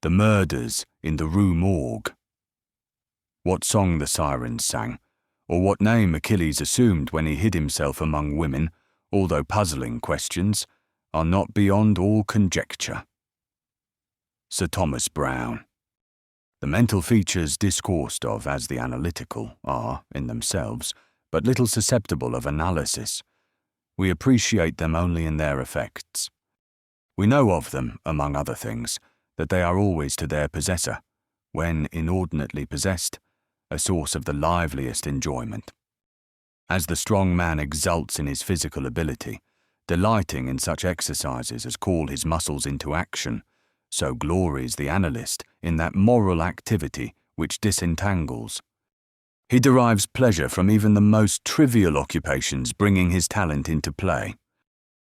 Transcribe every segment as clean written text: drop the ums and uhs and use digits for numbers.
the murders in the Rue Morgue. What song the sirens sang, or what name Achilles assumed when he hid himself among women, although puzzling questions, are not beyond all conjecture. Sir Thomas Browne. The mental features discoursed of as the analytical are, in themselves, but little susceptible of analysis. We appreciate them only in their effects. We know of them, among other things, that they are always to their possessor, when inordinately possessed, a source of the liveliest enjoyment. As the strong man exults in his physical ability, delighting in such exercises as call his muscles into action, so glories the analyst in that moral activity which disentangles. He derives pleasure from even the most trivial occupations bringing his talent into play.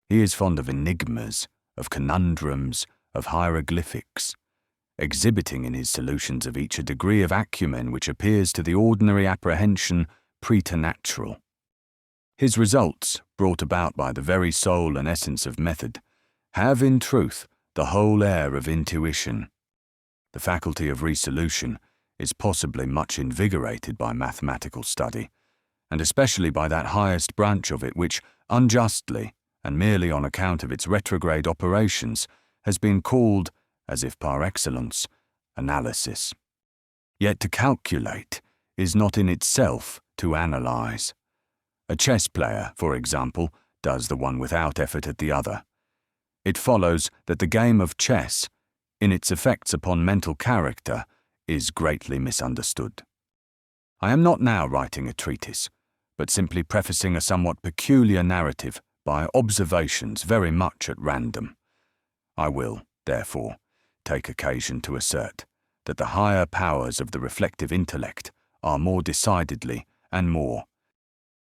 He is fond of enigmas, of conundrums, of hieroglyphics, exhibiting in his solutions of each a degree of acumen which appears to the ordinary apprehension preternatural. His results, brought about by the very soul and essence of method, have in truth the whole air of intuition. The faculty of resolution is possibly much invigorated by mathematical study, and especially by that highest branch of it which, unjustly, and merely on account of its retrograde operations, has been called, as if par excellence, analysis. Yet to calculate is not in itself to analyze. A chess player, for example, does the one without effort at the other. It follows that the game of chess, in its effects upon mental character, is greatly misunderstood. I am not now writing a treatise, but simply prefacing a somewhat peculiar narrative by observations very much at random. I will, therefore, take occasion to assert that the higher powers of the reflective intellect are more decidedly and more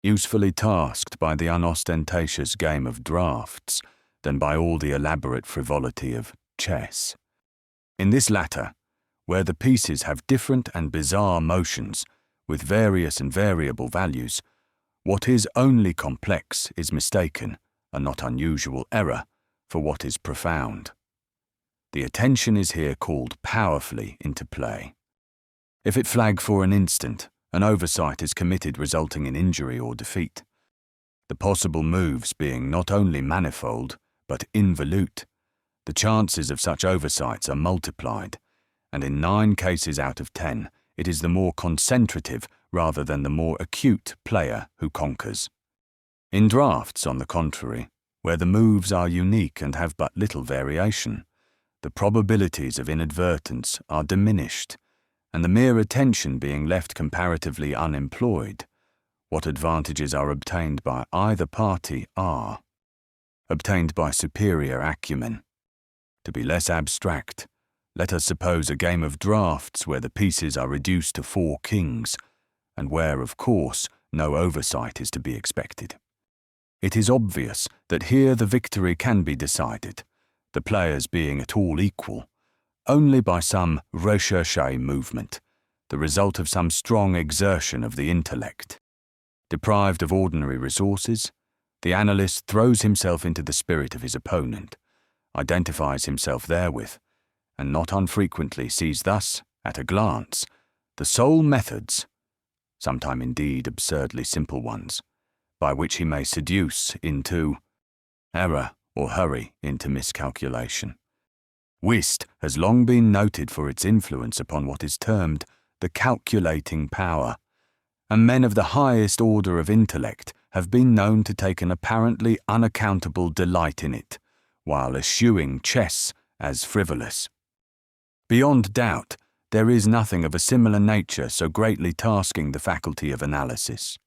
usefully tasked by the unostentatious game of draughts than by all the elaborate frivolity of chess. In this latter, where the pieces have different and bizarre motions, with various and variable values, what is only complex is mistaken, a not unusual error, for what is profound. The attention is here called powerfully into play. If it flag for an instant, an oversight is committed resulting in injury or defeat. The possible moves being not only manifold, but involute, the chances of such oversights are multiplied, and in 9 cases out of 10, it is the more concentrative rather than the more acute player who conquers. In draughts, on the contrary, where the moves are unique and have but little variation, the probabilities of inadvertence are diminished, and the mere attention being left comparatively unemployed, what advantages are obtained by either party are obtained by superior acumen. To be less abstract, let us suppose a game of draughts where the pieces are reduced to 4 kings, and where, of course, no oversight is to be expected. It is obvious that here the victory can be decided, the players being at all equal, only by some recherché movement, the result of some strong exertion of the intellect. Deprived of ordinary resources, the analyst throws himself into the spirit of his opponent, identifies himself therewith, and not unfrequently sees thus, at a glance, the sole methods, sometime indeed absurdly simple ones, by which he may seduce into error or hurry into miscalculation. Whist has long been noted for its influence upon what is termed the calculating power, and men of the highest order of intellect have been known to take an apparently unaccountable delight in it, while eschewing chess as frivolous. Beyond doubt, there is nothing of a similar nature so greatly tasking the faculty of analysis.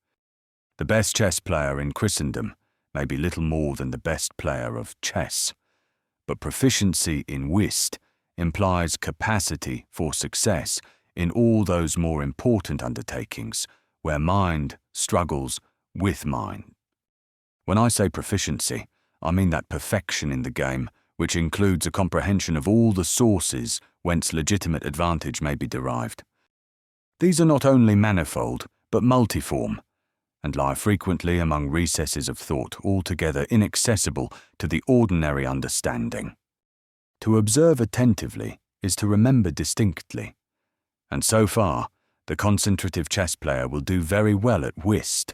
The best chess player in Christendom may be little more than the best player of chess, but proficiency in whist implies capacity for success in all those more important undertakings where mind struggles with mind. When I say proficiency, I mean that perfection in the game which includes a comprehension of all the sources whence legitimate advantage may be derived. These are not only manifold, but multiform, and lie frequently among recesses of thought altogether inaccessible to the ordinary understanding. To observe attentively is to remember distinctly, and so far, the concentrative chess player will do very well at whist,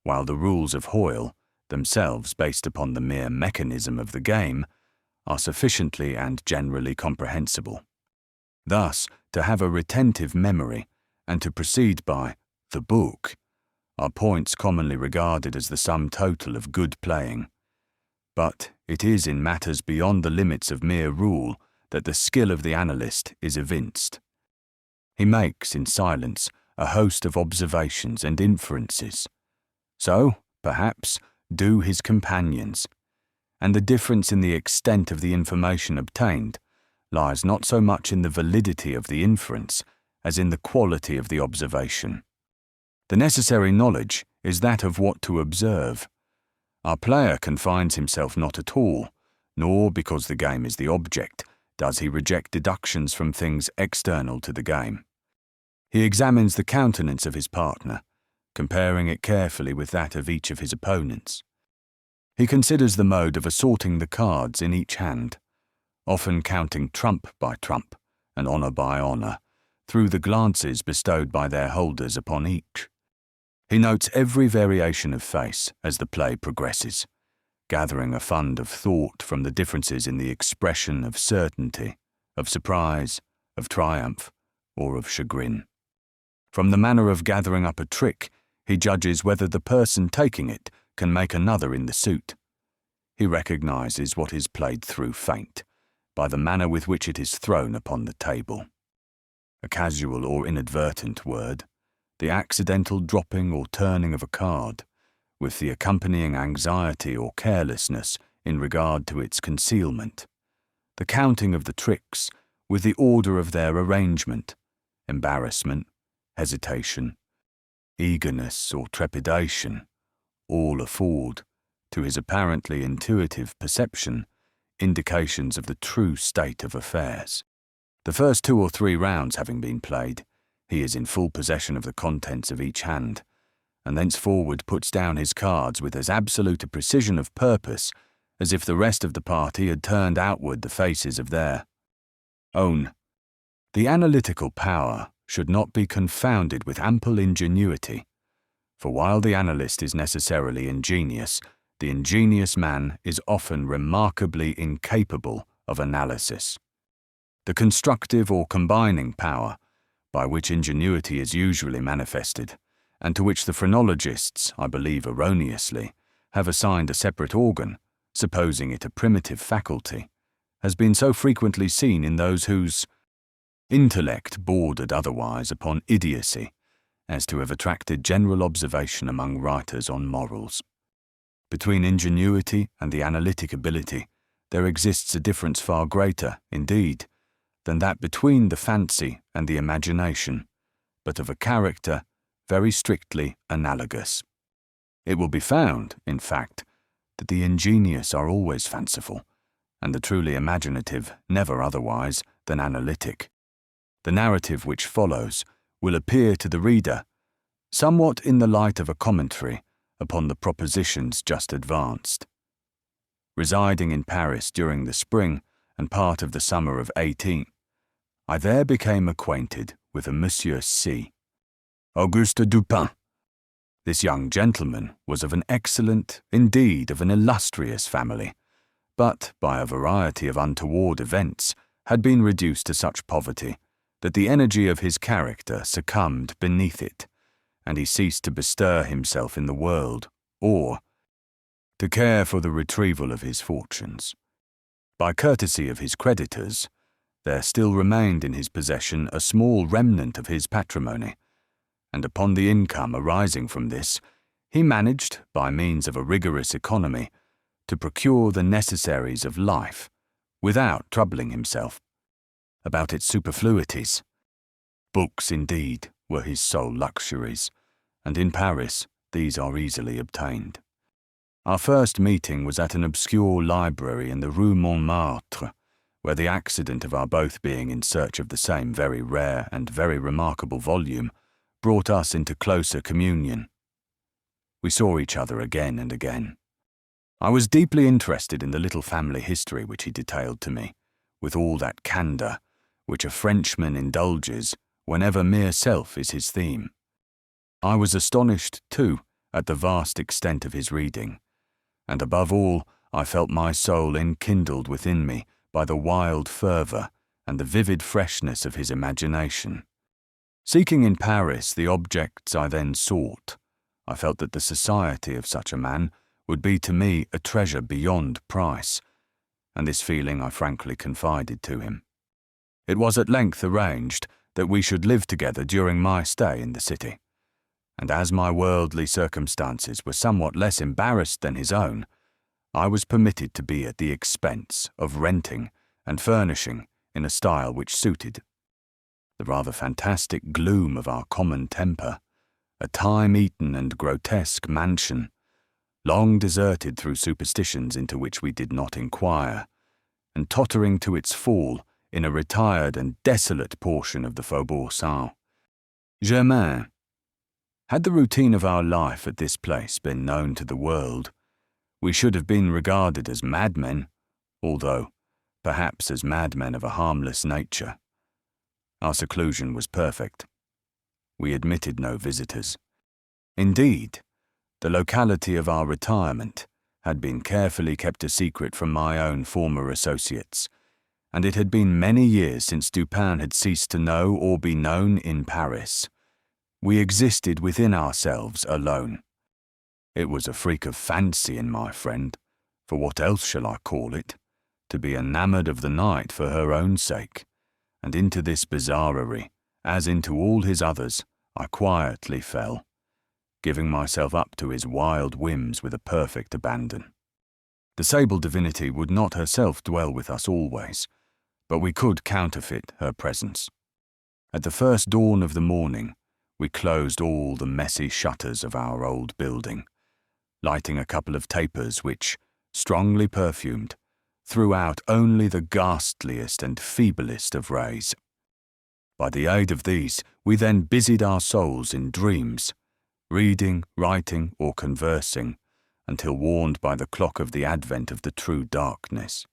while the rules of Hoyle, themselves based upon the mere mechanism of the game, are sufficiently and generally comprehensible. Thus, to have a retentive memory and to proceed by the book are points commonly regarded as the sum total of good playing. But it is in matters beyond the limits of mere rule that the skill of the analyst is evinced. He makes, in silence, a host of observations and inferences. So, perhaps, do his companions, and the difference in the extent of the information obtained lies not so much in the validity of the inference as in the quality of the observation. The necessary knowledge is that of what to observe. Our player confines himself not at all, nor, because the game is the object, does he reject deductions from things external to the game. He examines the countenance of his partner, comparing it carefully with that of each of his opponents. He considers the mode of assorting the cards in each hand, often counting trump by trump and honour by honour, through the glances bestowed by their holders upon each. He notes every variation of face as the play progresses, gathering a fund of thought from the differences in the expression of certainty, of surprise, of triumph, or of chagrin. From the manner of gathering up a trick, he judges whether the person taking it can make another in the suit. He recognizes what is played through feint, by the manner with which it is thrown upon the table. A casual or inadvertent word, the accidental dropping or turning of a card, with the accompanying anxiety or carelessness in regard to its concealment, the counting of the tricks with the order of their arrangement, embarrassment, hesitation, eagerness or trepidation, all afford, to his apparently intuitive perception, indications of the true state of affairs. The first 2 or 3 rounds having been played, he is in full possession of the contents of each hand, and thenceforward puts down his cards with as absolute a precision of purpose as if the rest of the party had turned outward the faces of their own. The analytical power should not be confounded with ample ingenuity, for while the analyst is necessarily ingenious, the ingenious man is often remarkably incapable of analysis. The constructive or combining power, by which ingenuity is usually manifested, and to which the phrenologists, I believe erroneously, have assigned a separate organ, supposing it a primitive faculty, has been so frequently seen in those whose intellect bordered otherwise upon idiocy, as to have attracted general observation among writers on morals. Between ingenuity and the analytic ability, there exists a difference far greater, indeed, than that between the fancy and the imagination, but of a character very strictly analogous. It will be found, in fact, that the ingenious are always fanciful, and the truly imaginative never otherwise than analytic. The narrative which follows will appear to the reader somewhat in the light of a commentary upon the propositions just advanced. Residing in Paris during the spring and part of the summer of 18, I there became acquainted with a Monsieur C. Auguste Dupin. This young gentleman was of an excellent, indeed of an illustrious family, but by a variety of untoward events had been reduced to such poverty that the energy of his character succumbed beneath it, and he ceased to bestir himself in the world, or to care for the retrieval of his fortunes. By courtesy of his creditors, there still remained in his possession a small remnant of his patrimony, and upon the income arising from this, he managed, by means of a rigorous economy, to procure the necessaries of life, without troubling himself about its superfluities. Books, indeed, were his sole luxuries, and in Paris these are easily obtained. Our first meeting was at an obscure library in the Rue Montmartre, where the accident of our both being in search of the same very rare and very remarkable volume brought us into closer communion. We saw each other again and again. I was deeply interested in the little family history which he detailed to me, with all that candour which a Frenchman indulges whenever mere self is his theme. I was astonished, too, at the vast extent of his reading, and above all, I felt my soul enkindled within me by the wild fervour and the vivid freshness of his imagination. Seeking in Paris the objects I then sought, I felt that the society of such a man would be to me a treasure beyond price, and this feeling I frankly confided to him. It was at length arranged that we should live together during my stay in the city, and as my worldly circumstances were somewhat less embarrassed than his own, I was permitted to be at the expense of renting and furnishing in a style which suited the rather fantastic gloom of our common temper, a time-eaten and grotesque mansion, long deserted through superstitions into which we did not inquire, and tottering to its fall in a retired and desolate portion of the Faubourg Saint-Germain. Had the routine of our life at this place been known to the world, we should have been regarded as madmen, although perhaps as madmen of a harmless nature. Our seclusion was perfect. We admitted no visitors. Indeed, the locality of our retirement had been carefully kept a secret from my own former associates, and it had been many years since Dupin had ceased to know or be known in Paris. We existed within ourselves alone. It was a freak of fancy in my friend, for what else shall I call it, to be enamoured of the night for her own sake, and into this bizarrerie, as into all his others, I quietly fell, giving myself up to his wild whims with a perfect abandon. The sable divinity would not herself dwell with us always, but we could counterfeit her presence. At the first dawn of the morning, we closed all the messy shutters of our old building, lighting a couple of tapers which, strongly perfumed, threw out only the ghastliest and feeblest of rays. By the aid of these, we then busied our souls in dreams, reading, writing, or conversing, until warned by the clock of the advent of the true darkness.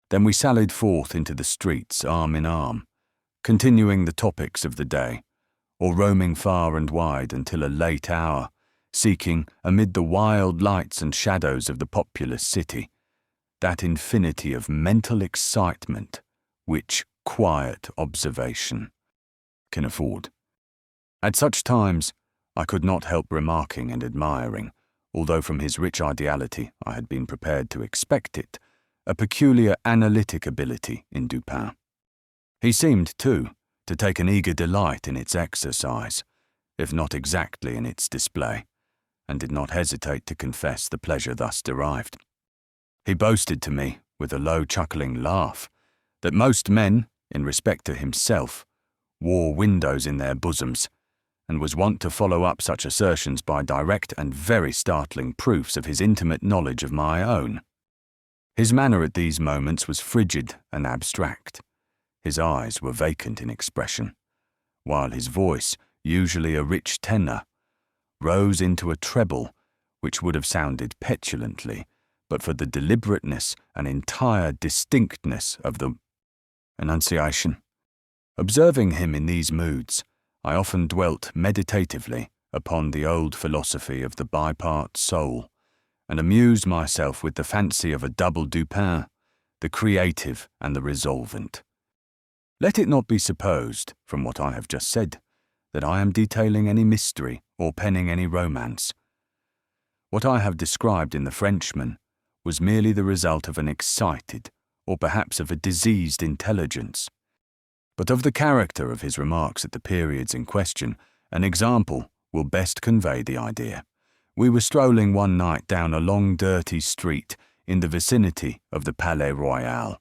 Then we sallied forth into the streets arm in arm, continuing the topics of the day, or roaming far and wide until a late hour, seeking, amid the wild lights and shadows of the populous city, that infinity of mental excitement which quiet observation can afford. At such times, I could not help remarking and admiring, although from his rich ideality I had been prepared to expect it, a peculiar analytic ability in Dupin. He seemed, too, to take an eager delight in its exercise, if not exactly in its display, and did not hesitate to confess the pleasure thus derived. He boasted to me, with a low chuckling laugh, that most men, in respect to himself, wore windows in their bosoms, and was wont to follow up such assertions by direct and very startling proofs of his intimate knowledge of my own. His manner at these moments was frigid and abstract. His eyes were vacant in expression, while his voice, usually a rich tenor, rose into a treble which would have sounded petulantly, but for the deliberateness and entire distinctness of the enunciation. Observing him in these moods, I often dwelt meditatively upon the old philosophy of the bipart soul, and amused myself with the fancy of a double Dupin, the creative and the resolvent. Let it not be supposed, from what I have just said, that I am detailing any mystery or penning any romance. What I have described in The Frenchman was merely the result of an excited, or perhaps of a diseased intelligence. But of the character of his remarks at the periods in question, an example will best convey the idea. We were strolling one night down a long dirty street in the vicinity of the Palais Royal.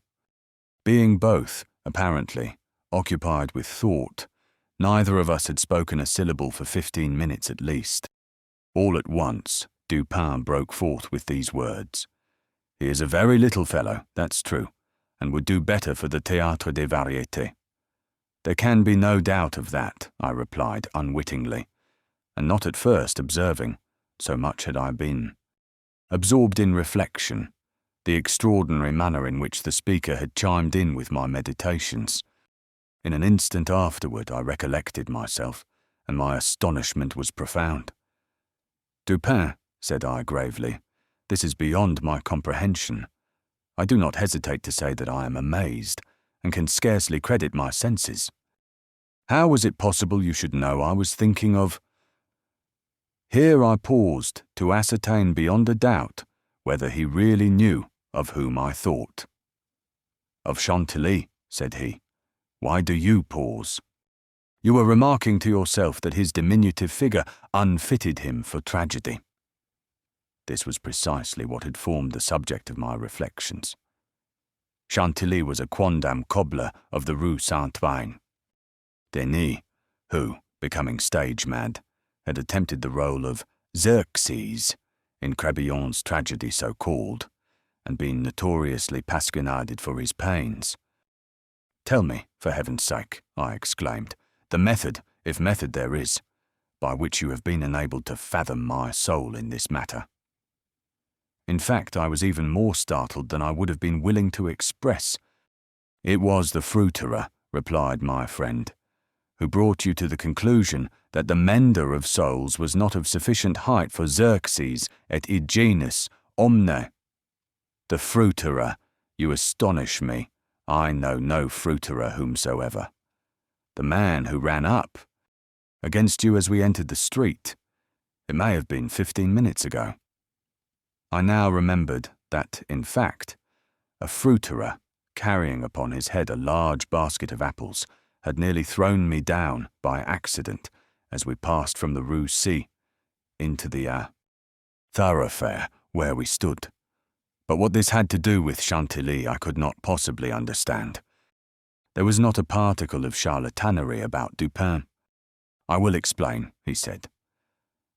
Being both, apparently, occupied with thought, neither of us had spoken a syllable for 15 minutes at least. All at once, Dupin broke forth with these words. "He is a very little fellow, that's true, and would do better for the Théâtre des Variétés." "There can be no doubt of that," I replied unwittingly, and not at first observing, so much had I been absorbed in reflection, the extraordinary manner in which the speaker had chimed in with my meditations. In an instant afterward I recollected myself, and my astonishment was profound. "Dupin," said I gravely, "this is beyond my comprehension. I do not hesitate to say that I am amazed, and can scarcely credit my senses. How was it possible you should know I was thinking of—" Here I paused to ascertain beyond a doubt whether he really knew of whom I thought. "Of Chantilly," said he. "Why do you pause?" "You were remarking to yourself that his diminutive figure unfitted him for tragedy." This was precisely what had formed the subject of my reflections. Chantilly was a quondam cobbler of the Rue Saint-Vain. Denis, who, becoming stage-mad, had attempted the role of Xerxes in Crébillon's tragedy so called, and been notoriously pasquinaded for his pains. "Tell me, for heaven's sake," I exclaimed, "the method, if method there is, by which you have been enabled to fathom my soul in this matter." In fact, I was even more startled than I would have been willing to express. "It was the fruiterer," replied my friend, "who brought you to the conclusion that the mender of souls was not of sufficient height for Xerxes et Hygienus omne." "The fruiterer! You astonish me. I know no fruiterer whomsoever." "The man who ran up against you as we entered the street. It may have been 15 minutes ago." I now remembered that, in fact, a fruiterer, carrying upon his head a large basket of apples, had nearly thrown me down by accident as we passed from the Rue C into the thoroughfare where we stood. But what this had to do with Chantilly I could not possibly understand. There was not a particle of charlatanerie about Dupin. "I will explain," he said,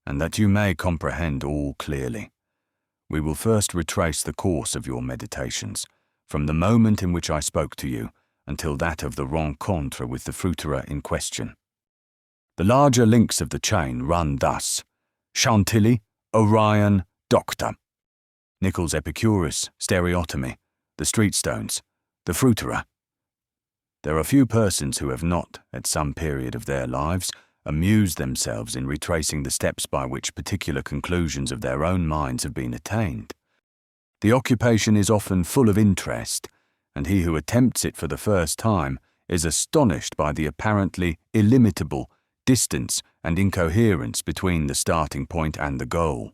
"and that you may comprehend all clearly. We will first retrace the course of your meditations, from the moment in which I spoke to you until that of the rencontre with the fruiterer in question. The larger links of the chain run thus: Chantilly, Orion, Doctor; Nichols Epicurus, stereotomy; the street stones, the fruiterer. There are few persons who have not, at some period of their lives, amused themselves in retracing the steps by which particular conclusions of their own minds have been attained. The occupation is often full of interest, and he who attempts it for the first time is astonished by the apparently illimitable distance and incoherence between the starting point and the goal.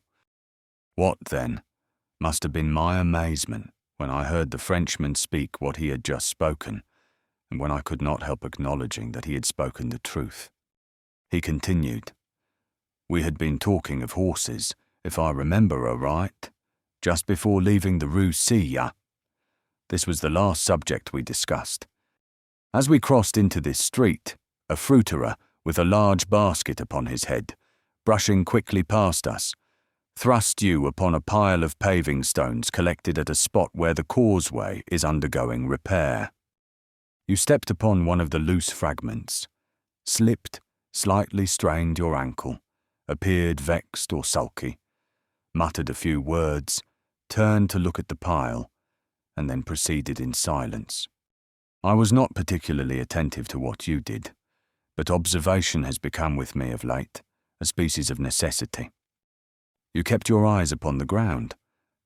What, then, must have been my amazement when I heard the Frenchman speak what he had just spoken, and when I could not help acknowledging that he had spoken the truth. He continued, "We had been talking of horses, if I remember aright, just before leaving the Rue Silla. This was the last subject we discussed. As we crossed into this street, a fruiterer, with a large basket upon his head, brushing quickly past us, thrust you upon a pile of paving stones collected at a spot where the causeway is undergoing repair. You stepped upon one of the loose fragments, slipped, slightly strained your ankle, appeared vexed or sulky, muttered a few words, turned to look at the pile, and then proceeded in silence. I was not particularly attentive to what you did, but observation has become with me of late a species of necessity. You kept your eyes upon the ground,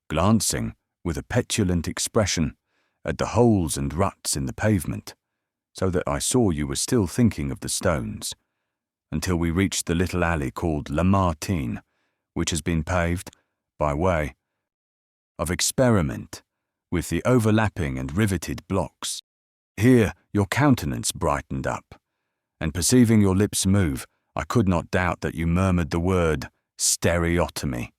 glancing, with a petulant expression, at the holes and ruts in the pavement, so that I saw you were still thinking of the stones, until we reached the little alley called Lamartine, which has been paved, by way of experiment, with the overlapping and riveted blocks. Here your countenance brightened up, and perceiving your lips move, I could not doubt that you murmured the word stereotomy,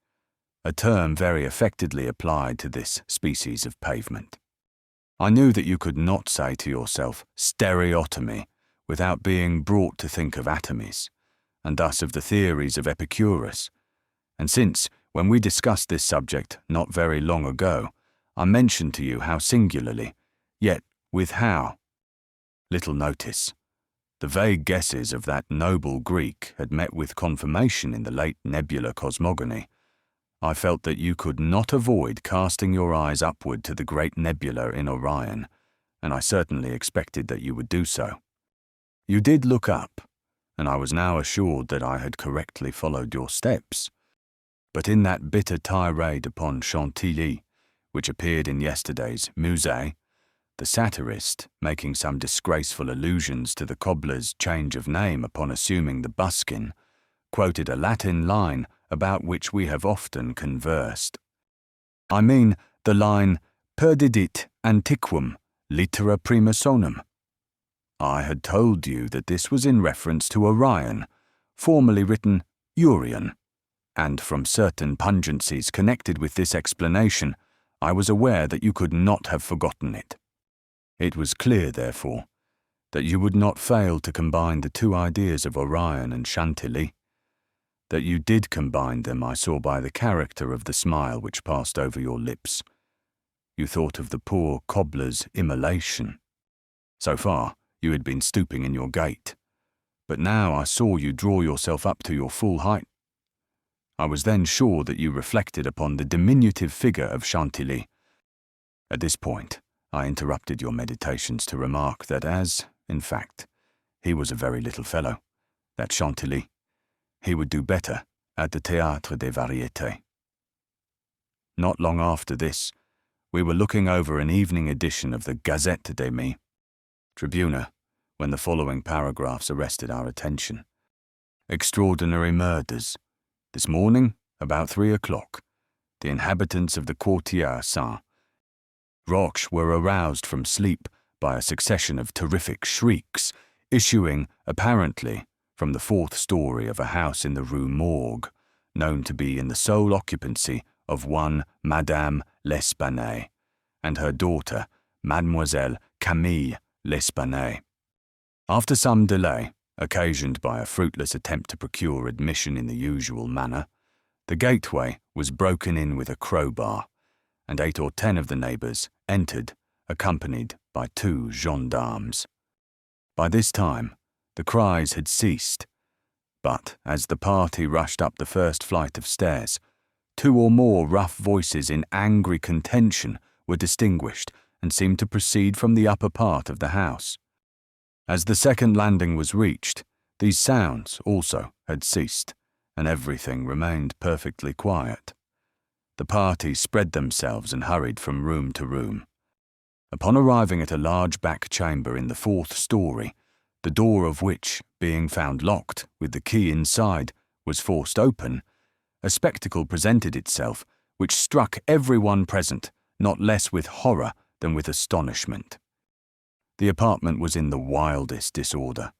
a term very affectedly applied to this species of pavement. I knew that you could not say to yourself stereotomy without being brought to think of atomies, and thus of the theories of Epicurus, and since, when we discussed this subject not very long ago, I mentioned to you how singularly, yet with how little notice, the vague guesses of that noble Greek had met with confirmation in the late nebular cosmogony, I felt that you could not avoid casting your eyes upward to the great nebula in Orion, and I certainly expected that you would do so. You did look up, and I was now assured that I had correctly followed your steps. But in that bitter tirade upon Chantilly, which appeared in yesterday's Musée, the satirist, making some disgraceful allusions to the cobbler's change of name upon assuming the buskin, quoted a Latin line about which we have often conversed. I mean the line perdidit antiquum litera prima sonum. I had told you that this was in reference to Orion, formerly written Urion, and from certain pungencies connected with this explanation, I was aware that you could not have forgotten it. It was clear, therefore, that you would not fail to combine the two ideas of Orion and Chantilly. That you did combine them I saw by the character of the smile which passed over your lips. You thought of the poor cobbler's immolation. So far, you had been stooping in your gait, but now I saw you draw yourself up to your full height. I was then sure that you reflected upon the diminutive figure of Chantilly. At this point, I interrupted your meditations to remark that as, in fact, he was a very little fellow, that Chantilly, he would do better at the Théâtre des Variétés. Not long after this, we were looking over an evening edition of the Gazette des Mi Tribuna, when the following paragraphs arrested our attention. Extraordinary murders. This morning, about 3 o'clock, the inhabitants of the Quartier Saint-Roch were aroused from sleep by a succession of terrific shrieks, issuing, apparently, from the 4th story of a house in the Rue Morgue, known to be in the sole occupancy of one Madame L'Espanaye and her daughter, Mademoiselle Camille L'Espanaye. After some delay, occasioned by a fruitless attempt to procure admission in the usual manner, the gateway was broken in with a crowbar, and 8 or 10 of the neighbours entered, accompanied by 2 gendarmes. By this time, the cries had ceased, but as the party rushed up the first flight of stairs, 2 or more rough voices in angry contention were distinguished and seemed to proceed from the upper part of the house. As the second landing was reached, these sounds also had ceased, and everything remained perfectly quiet. The party spread themselves and hurried from room to room. Upon arriving at a large back chamber in the 4th story, the door of which, being found locked with the key inside, was forced open, a spectacle presented itself which struck everyone present not less with horror than with astonishment. The apartment was in the wildest disorder,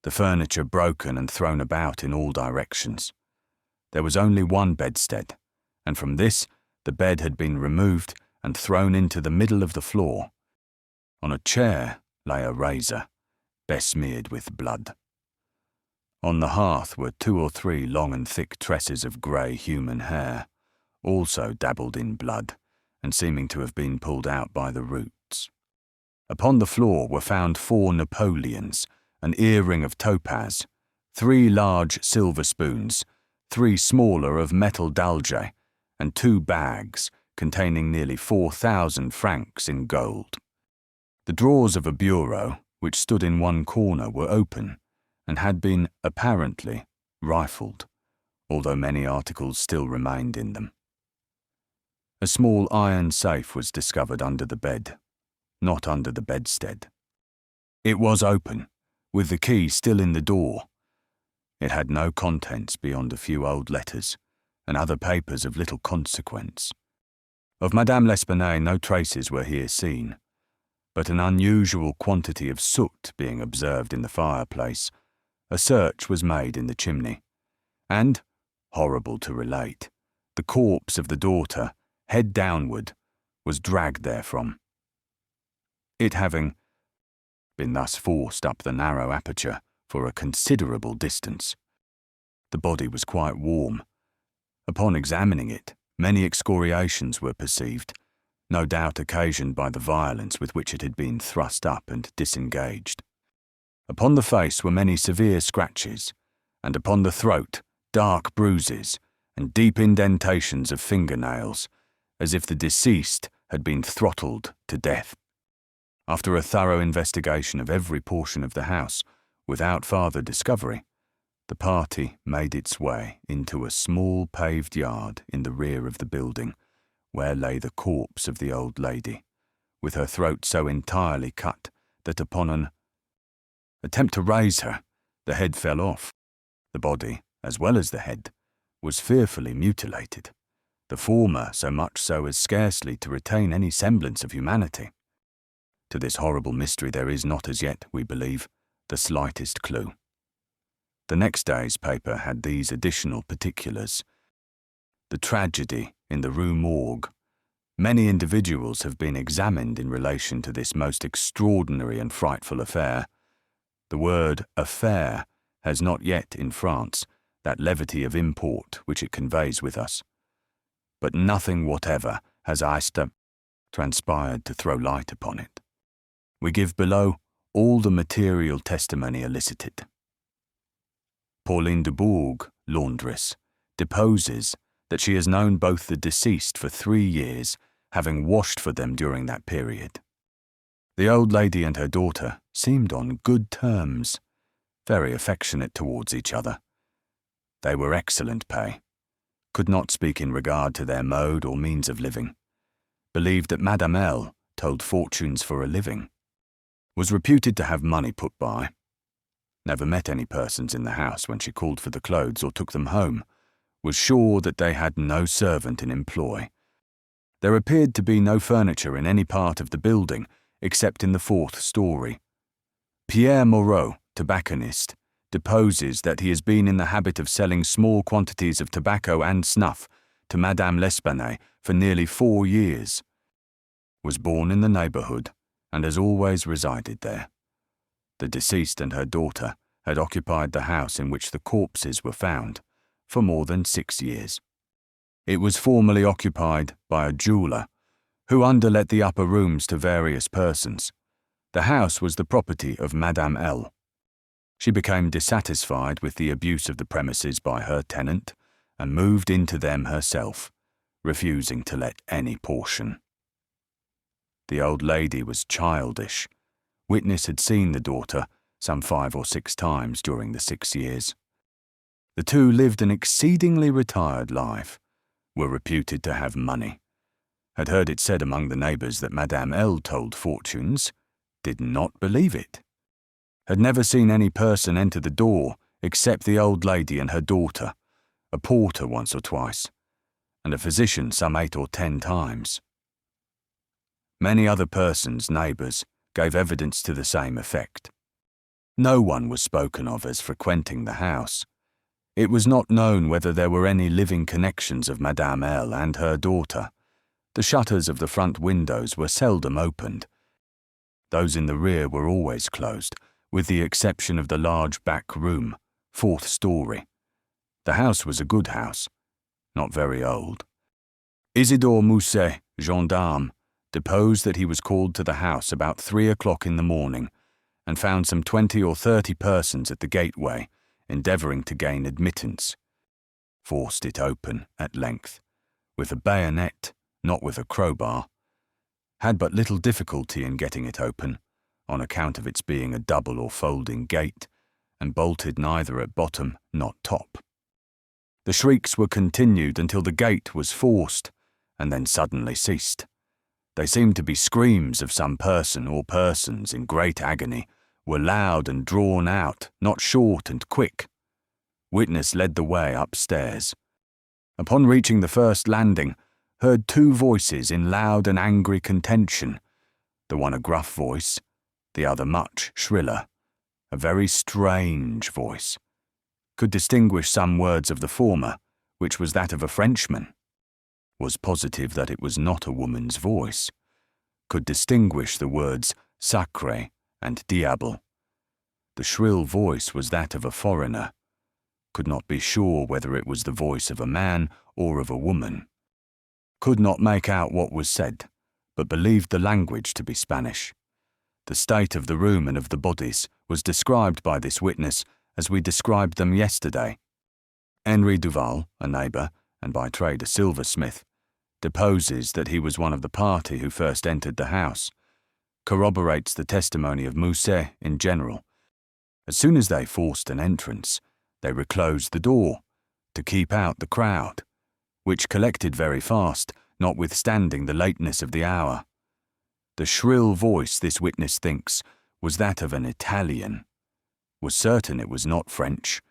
the furniture broken and thrown about in all directions. There was only one bedstead, and from this the bed had been removed and thrown into the middle of the floor. On a chair lay a razor, besmeared with blood. On the hearth were 2 or 3 long and thick tresses of grey human hair, also dabbled in blood, and seeming to have been pulled out by the roots. Upon the floor were found 4 Napoleons, an earring of topaz, 3 large silver spoons, 3 smaller of metal dalge, and 2 bags containing nearly 4,000 francs in gold. The drawers of a bureau, which stood in one corner, were open, and had been, apparently, rifled, although many articles still remained in them. A small iron safe was discovered under the bed, not under the bedstead. It was open, with the key still in the door. It had no contents beyond a few old letters, and other papers of little consequence. Of Madame L'Espanaye no traces were here seen, but an unusual quantity of soot being observed in the fireplace, a search was made in the chimney, and, horrible to relate, the corpse of the daughter, head downward, was dragged therefrom. It having been thus forced up the narrow aperture for a considerable distance, the body was quite warm. Upon examining it, many excoriations were perceived, no doubt occasioned by the violence with which it had been thrust up and disengaged. Upon the face were many severe scratches, and upon the throat dark bruises and deep indentations of fingernails, as if the deceased had been throttled to death. After a thorough investigation of every portion of the house, without farther discovery, the party made its way into a small paved yard in the rear of the building, where lay the corpse of the old lady, with her throat so entirely cut that upon an attempt to raise her, the head fell off. The body, as well as the head, was fearfully mutilated, the former so much so as scarcely to retain any semblance of humanity. To this horrible mystery there is not as yet, we believe, the slightest clue. The next day's paper had these additional particulars. The tragedy in the Rue Morgue. Many individuals have been examined in relation to this most extraordinary and frightful affair. The word affair has not yet, in France, that levity of import which it conveys with us. But nothing whatever has transpired to throw light upon it. We give below all the material testimony elicited. Pauline de Bourg, laundress, deposes that she has known both the deceased for 3 years, having washed for them during that period. The old lady and her daughter seemed on good terms, very affectionate towards each other. They were excellent pay, could not speak in regard to their mode or means of living, believed that Madame L. told fortunes for a living, was reputed to have money put by, never met any persons in the house when she called for the clothes or took them home, was sure that they had no servant in employ. There appeared to be no furniture in any part of the building except in the 4th story. Pierre Moreau, tobacconist, deposes that he has been in the habit of selling small quantities of tobacco and snuff to Madame L'Espanaye for nearly 4 years, was born in the neighbourhood, and has always resided there. The deceased and her daughter had occupied the house in which the corpses were found for more than 6 years. It was formerly occupied by a jeweller, who underlet the upper rooms to various persons. The house was the property of Madame L. She became dissatisfied with the abuse of the premises by her tenant, and moved into them herself, refusing to let any portion. The old lady was childish. Witness had seen the daughter some 5 or 6 times during the 6 years. The two lived an exceedingly retired life, were reputed to have money, had heard it said among the neighbours that Madame L. told fortunes, did not believe it, had never seen any person enter the door except the old lady and her daughter, a porter once or twice, and a physician some 8 or 10 times. Many other persons, neighbours, gave evidence to the same effect. No one was spoken of as frequenting the house. It was not known whether there were any living connections of Madame L. and her daughter. The shutters of the front windows were seldom opened. Those in the rear were always closed, with the exception of the large back room, 4th story. The house was a good house, not very old. Isidore Mousset, gendarme, deposed that he was called to the house about 3 o'clock in the morning, and found some 20 or 30 persons at the gateway, endeavouring to gain admittance. Forced it open at length, with a bayonet, not with a crowbar. Had but little difficulty in getting it open, on account of its being a double or folding gate, and bolted neither at bottom nor top. The shrieks were continued until the gate was forced, and then suddenly ceased. They seemed to be screams of some person or persons in great agony, were loud and drawn out, not short and quick. Witness led the way upstairs. Upon reaching the first landing, heard 2 voices in loud and angry contention, the one a gruff voice, the other much shriller, a very strange voice. Could distinguish some words of the former, which was that of a Frenchman. Was positive that it was not a woman's voice. Could distinguish the words sacré and diable. The shrill voice was that of a foreigner. Could not be sure whether it was the voice of a man or of a woman. Could not make out what was said, but believed the language to be Spanish. The state of the room and of the bodies was described by this witness as we described them yesterday. Henri Duval, a neighbour, and by trade a silversmith, deposes that he was one of the party who first entered the house, corroborates the testimony of Mousset in general, As soon as they forced an entrance, they reclosed the door to keep out the crowd, which collected very fast, notwithstanding the lateness of the hour. The shrill voice, this witness thinks, was that of an Italian. Was certain it was not French.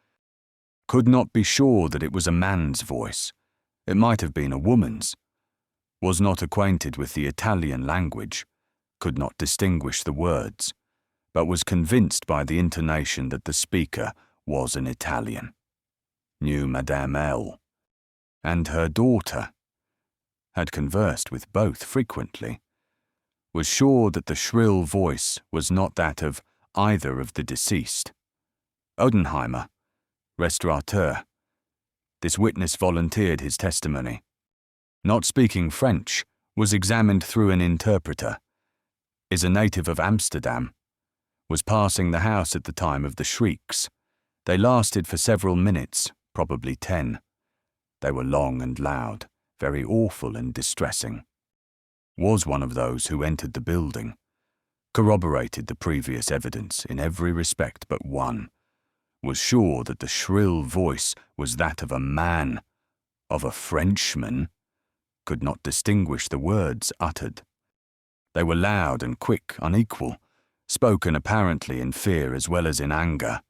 Could not be sure that it was a man's voice. It might have been a woman's. Was not acquainted with the Italian language. Could not distinguish the words, but was convinced by the intonation that the speaker was an Italian. Knew Madame L. and her daughter. Had conversed with both frequently. Was sure that the shrill voice was not that of either of the deceased. Odenheimer, restaurateur. This witness volunteered his testimony. Not speaking French, was examined through an interpreter. Is a native of Amsterdam. Was passing the house at the time of the shrieks. They lasted for several minutes, probably 10. They were long and loud, very awful and distressing. Was one of those who entered the building. Corroborated the previous evidence in every respect but one. Was sure that the shrill voice was that of a man, of a Frenchman. Could not distinguish the words uttered. They were loud and quick, unequal, spoken apparently in fear as well as in anger.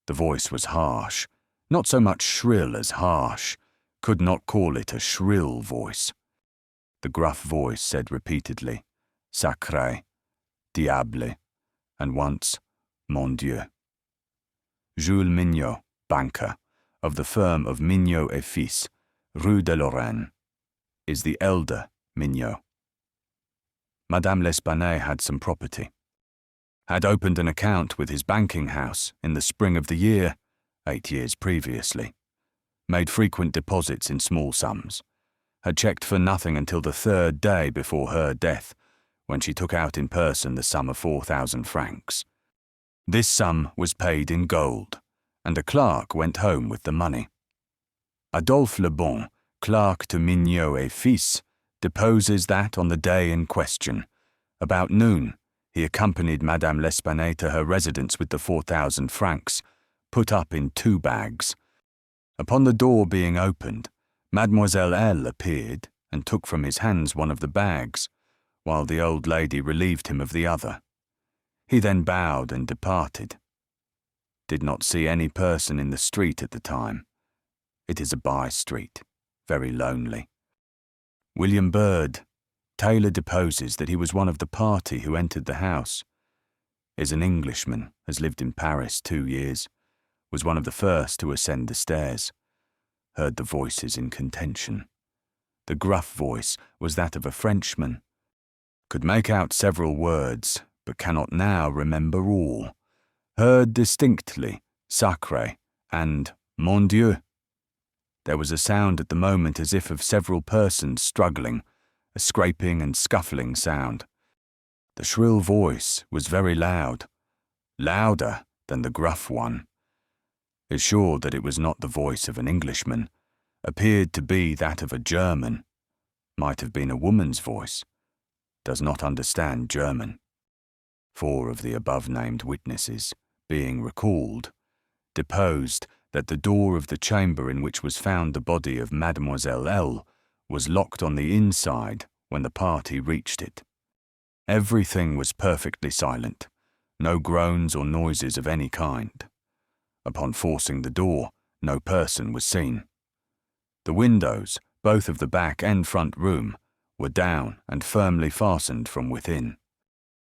The voice was harsh, not so much shrill as harsh. Could not call it a shrill voice. The gruff voice said repeatedly, Sacré, Diable, and once, Mon Dieu. Jules Mignot, banker, of the firm of Mignot et Fils, Rue de Lorraine, is the elder Mignot. Madame L'Espanaye had some property. Had opened an account with his banking house in the spring of the year, 8 years previously. Made frequent deposits in small sums. Had checked for nothing until the 3rd day before her death, when she took out in person the sum of 4,000 francs. This sum was paid in gold, and a clerk went home with the money. Adolphe Lebon, clerk to Mignot et Fils, deposes that on the day in question, about noon, he accompanied Madame L'Espanaye to her residence with the 4,000 francs, put up in 2 bags. Upon the door being opened, Mademoiselle L. appeared and took from his hands one of the bags, while the old lady relieved him of the other. He then bowed and departed. Did not see any person in the street at the time. It is a by-street, very lonely. William Bird, tailor, deposes that he was one of the party who entered the house. Is an Englishman, has lived in Paris 2 years, was one of the first to ascend the stairs. Heard the voices in contention. The gruff voice was that of a Frenchman. Could make out several words, but cannot now remember all. Heard distinctly, Sacré and Mon Dieu. There was a sound at the moment as if of several persons struggling, a scraping and scuffling sound. The shrill voice was very loud, louder than the gruff one. Is sure that it was not the voice of an Englishman, appeared to be that of a German, might have been a woman's voice, does not understand German. 4 of the above-named witnesses, being recalled, deposed that the door of the chamber in which was found the body of Mademoiselle L. was locked on the inside when the party reached it. Everything was perfectly silent, no groans or noises of any kind. Upon forcing the door, no person was seen. The windows, both of the back and front room, were down and firmly fastened from within.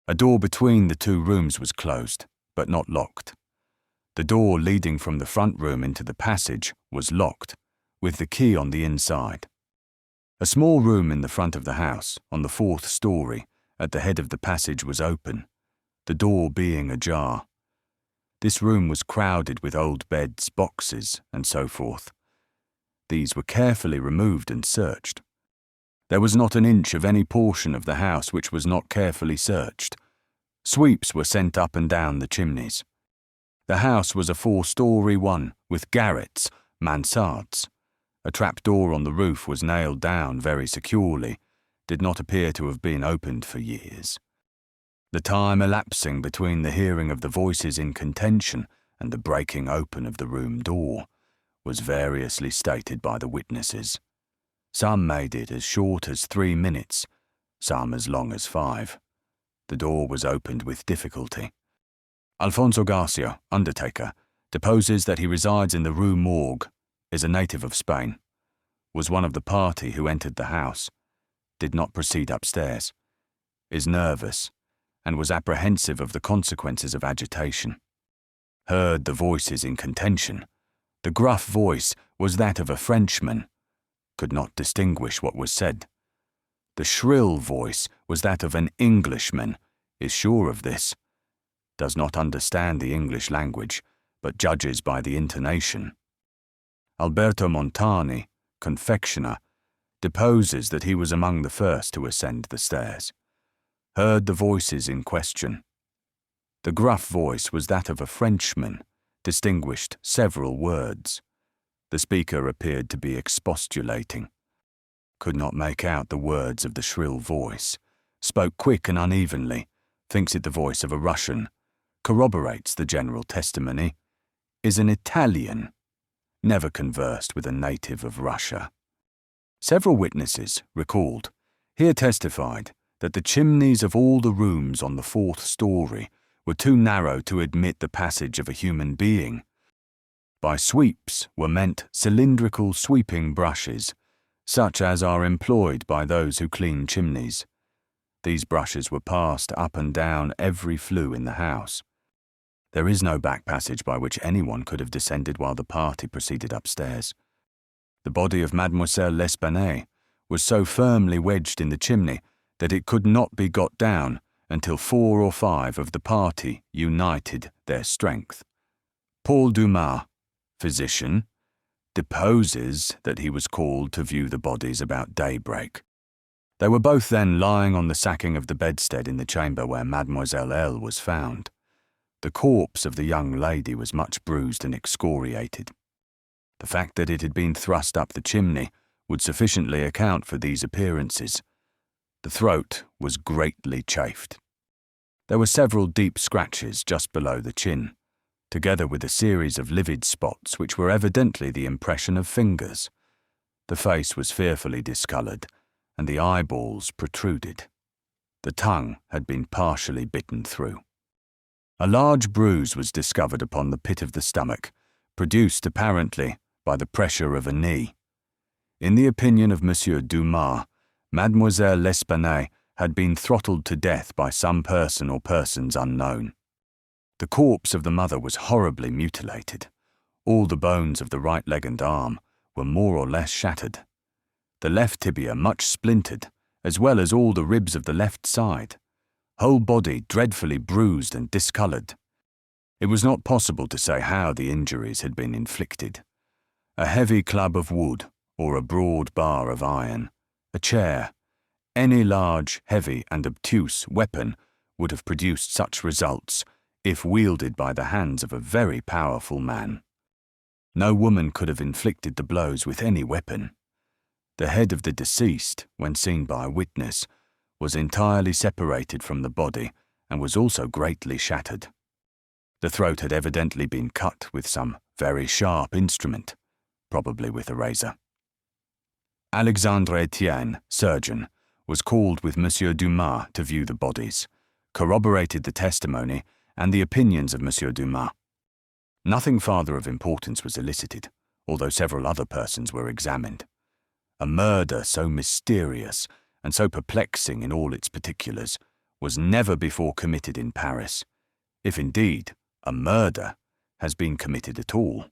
A door between the 2 rooms was closed, but not locked. The door leading from the front room into the passage was locked, with the key on the inside. A small room in the front of the house, on the 4th story, at the head of the passage was open, the door being ajar. This room was crowded with old beds, boxes, and so forth. These were carefully removed and searched. There was not an inch of any portion of the house which was not carefully searched. Sweeps were sent up and down the chimneys. The house was a 4-story one, with garrets, mansardes. A trapdoor on the roof was nailed down very securely, did not appear to have been opened for years. The time elapsing between the hearing of the voices in contention and the breaking open of the room door was variously stated by the witnesses. Some made it as short as 3 minutes, some as long as 5. The door was opened with difficulty. Alfonso Garcia, undertaker, deposes that he resides in the Rue Morgue, is a native of Spain, was one of the party who entered the house, did not proceed upstairs, is nervous, and was apprehensive of the consequences of agitation. Heard the voices in contention. The gruff voice was that of a Frenchman, could not distinguish what was said. The shrill voice was that of an Englishman, is sure of this, does not understand the English language, but judges by the intonation. Alberto Montani, confectioner, deposes that he was among the first to ascend the stairs. Heard the voices in question. The gruff voice was that of a Frenchman, distinguished several words. The speaker appeared to be expostulating. Could not make out the words of the shrill voice. Spoke quick and unevenly. Thinks it the voice of a Russian. Corroborates the general testimony. Is an Italian. Never conversed with a native of Russia. Several witnesses, recalled, here testified that the chimneys of all the rooms on the 4th story were too narrow to admit the passage of a human being. By sweeps were meant cylindrical sweeping brushes, such as are employed by those who clean chimneys. These brushes were passed up and down every flue in the house. There is no back passage by which anyone could have descended while the party proceeded upstairs. The body of Mademoiselle L'Espanaye was so firmly wedged in the chimney that it could not be got down until 4 or 5 of the party united their strength. Paul Dumas, physician, deposes that he was called to view the bodies about daybreak. They were both then lying on the sacking of the bedstead in the chamber where Mademoiselle L. was found. The corpse of the young lady was much bruised and excoriated. The fact that it had been thrust up the chimney would sufficiently account for these appearances. The throat was greatly chafed. There were several deep scratches just below the chin, together with a series of livid spots which were evidently the impression of fingers. The face was fearfully discoloured, and the eyeballs protruded. The tongue had been partially bitten through. A large bruise was discovered upon the pit of the stomach, produced apparently by the pressure of a knee. In the opinion of Monsieur Dumas, Mademoiselle L'Espanaye had been throttled to death by some person or persons unknown. The corpse of the mother was horribly mutilated. All the bones of the right leg and arm were more or less shattered. The left tibia much splintered, as well as all the ribs of the left side. Whole body dreadfully bruised and discoloured. It was not possible to say how the injuries had been inflicted. A heavy club of wood, or a broad bar of iron, a chair, any large, heavy and obtuse weapon would have produced such results if wielded by the hands of a very powerful man. No woman could have inflicted the blows with any weapon. The head of the deceased, when seen by a witness, was entirely separated from the body and was also greatly shattered. The throat had evidently been cut with some very sharp instrument, probably with a razor. Alexandre Etienne, surgeon, was called with Monsieur Dumas to view the bodies, corroborated the testimony and the opinions of Monsieur Dumas. Nothing farther of importance was elicited, although several other persons were examined. A murder so mysterious and so perplexing in all its particulars was never before committed in Paris, if indeed a murder has been committed at all.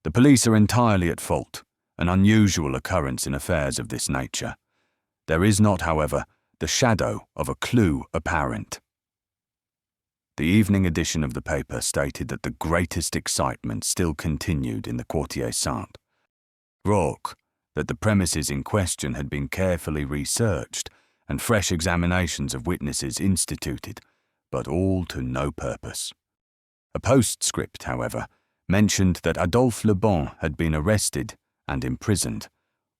The police are entirely at fault, an unusual occurrence in affairs of this nature. There is not, however, the shadow of a clue apparent. The evening edition of the paper stated that the greatest excitement still continued in the Quartier Saint Roch, that the premises in question had been carefully researched and fresh examinations of witnesses instituted, but all to no purpose. A postscript, however, mentioned that Adolphe Le Bon had been arrested and imprisoned,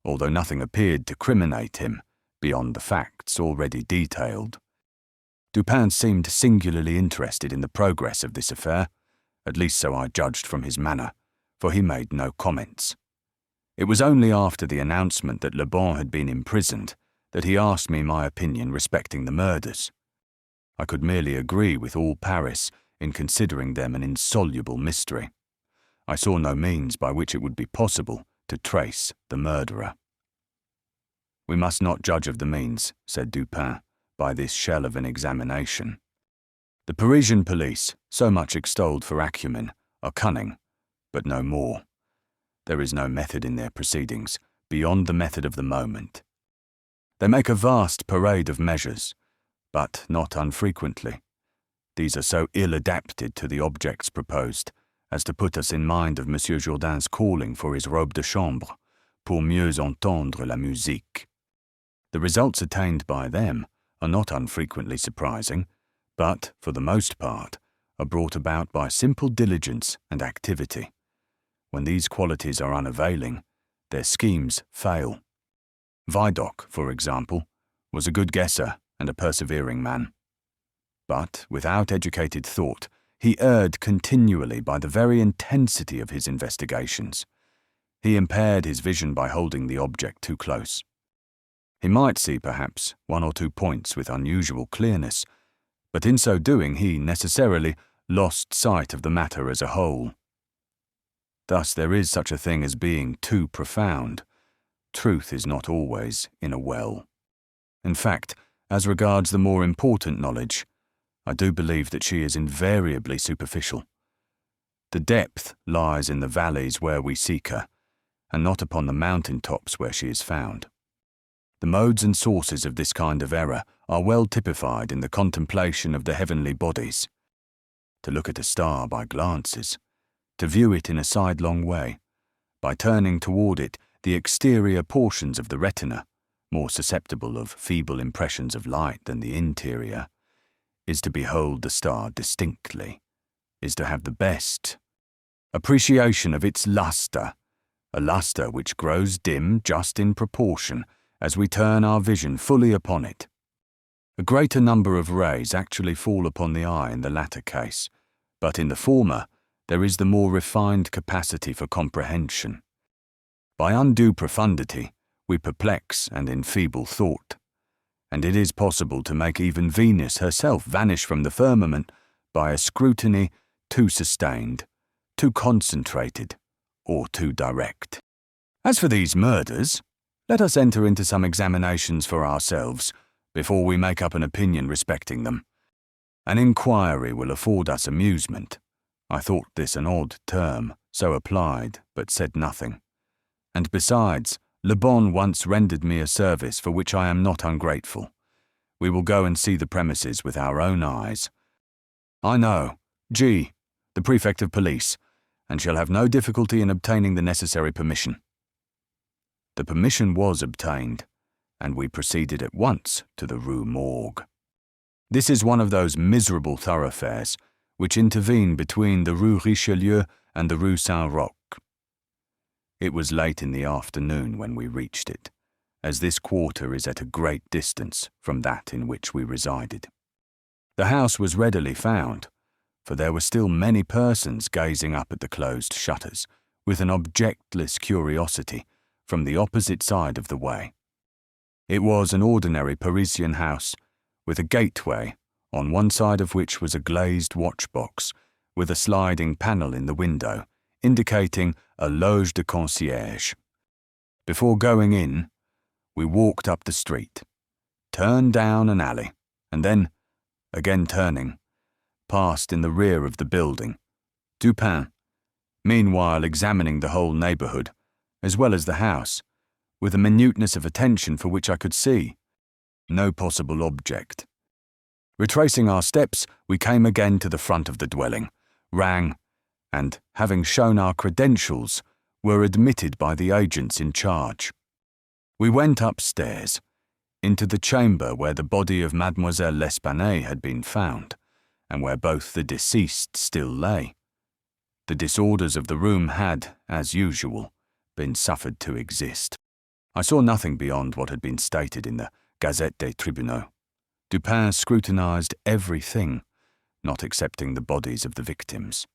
although nothing appeared to criminate him beyond the facts already detailed. Dupin seemed singularly interested in the progress of this affair, at least so I judged from his manner, for he made no comments. It was only after the announcement that Le Bon had been imprisoned that he asked me my opinion respecting the murders. I could merely agree with all Paris in considering them an insoluble mystery. I saw no means by which it would be possible to trace the murderer. "We must not judge of the means," said Dupin, "by this shell of an examination. The Parisian police, so much extolled for acumen, are cunning, but no more. There is no method in their proceedings beyond the method of the moment. They make a vast parade of measures, but not unfrequently. These are so ill adapted to the objects proposed as to put us in mind of Monsieur Jourdain's calling for his robe de chambre, pour mieux entendre la musique. The results attained by them are not unfrequently surprising, but, for the most part, are brought about by simple diligence and activity. When these qualities are unavailing, their schemes fail. Vidocq, for example, was a good guesser and a persevering man. But, without educated thought, he erred continually by the very intensity of his investigations. He impaired his vision by holding the object too close. He might see, perhaps, one or two points with unusual clearness, but in so doing he necessarily lost sight of the matter as a whole. Thus there is such a thing as being too profound. Truth is not always in a well. In fact, as regards the more important knowledge, I do believe that she is invariably superficial. The depth lies in the valleys where we seek her, and not upon the mountain tops where she is found. The modes and sources of this kind of error are well typified in the contemplation of the heavenly bodies. To look at a star by glances, to view it in a sidelong way, by turning toward it the exterior portions of the retina, more susceptible of feeble impressions of light than the interior, is to behold the star distinctly, is to have the best appreciation of its lustre, a lustre which grows dim just in proportion as we turn our vision fully upon it. A greater number of rays actually fall upon the eye in the latter case, but in the former there is the more refined capacity for comprehension. By undue profundity, we perplex and enfeeble thought, and it is possible to make even Venus herself vanish from the firmament by a scrutiny too sustained, too concentrated, or too direct. As for these murders, let us enter into some examinations for ourselves before we make up an opinion respecting them. An inquiry will afford us amusement. I thought this an odd term, so applied, but said nothing. And besides, Le Bon once rendered me a service for which I am not ungrateful. We will go and see the premises with our own eyes. I know G, the prefect of police, and shall have no difficulty in obtaining the necessary permission. The permission was obtained, and we proceeded at once to the Rue Morgue. This is one of those miserable thoroughfares which intervene between the Rue Richelieu and the Rue Saint-Roch. It was late in the afternoon when we reached it, as this quarter is at a great distance from that in which we resided. The house was readily found, for there were still many persons gazing up at the closed shutters with an objectless curiosity from the opposite side of the way. It was an ordinary Parisian house, with a gateway, on one side of which was a glazed watchbox, with a sliding panel in the window, indicating a loge de concierge. Before going in, we walked up the street, turned down an alley, and then, again turning, passed in the rear of the building. Dupin, meanwhile examining the whole neighbourhood, as well as the house, with a minuteness of attention for which I could see no possible object. Retracing our steps, we came again to the front of the dwelling, rang, and, having shown our credentials, were admitted by the agents in charge. We went upstairs, into the chamber where the body of Mademoiselle L'Espanaye had been found, and where both the deceased still lay. The disorders of the room had, as usual, been suffered to exist. I saw nothing beyond what had been stated in the Gazette des Tribunaux. Dupin scrutinized everything, not excepting the bodies of the victims.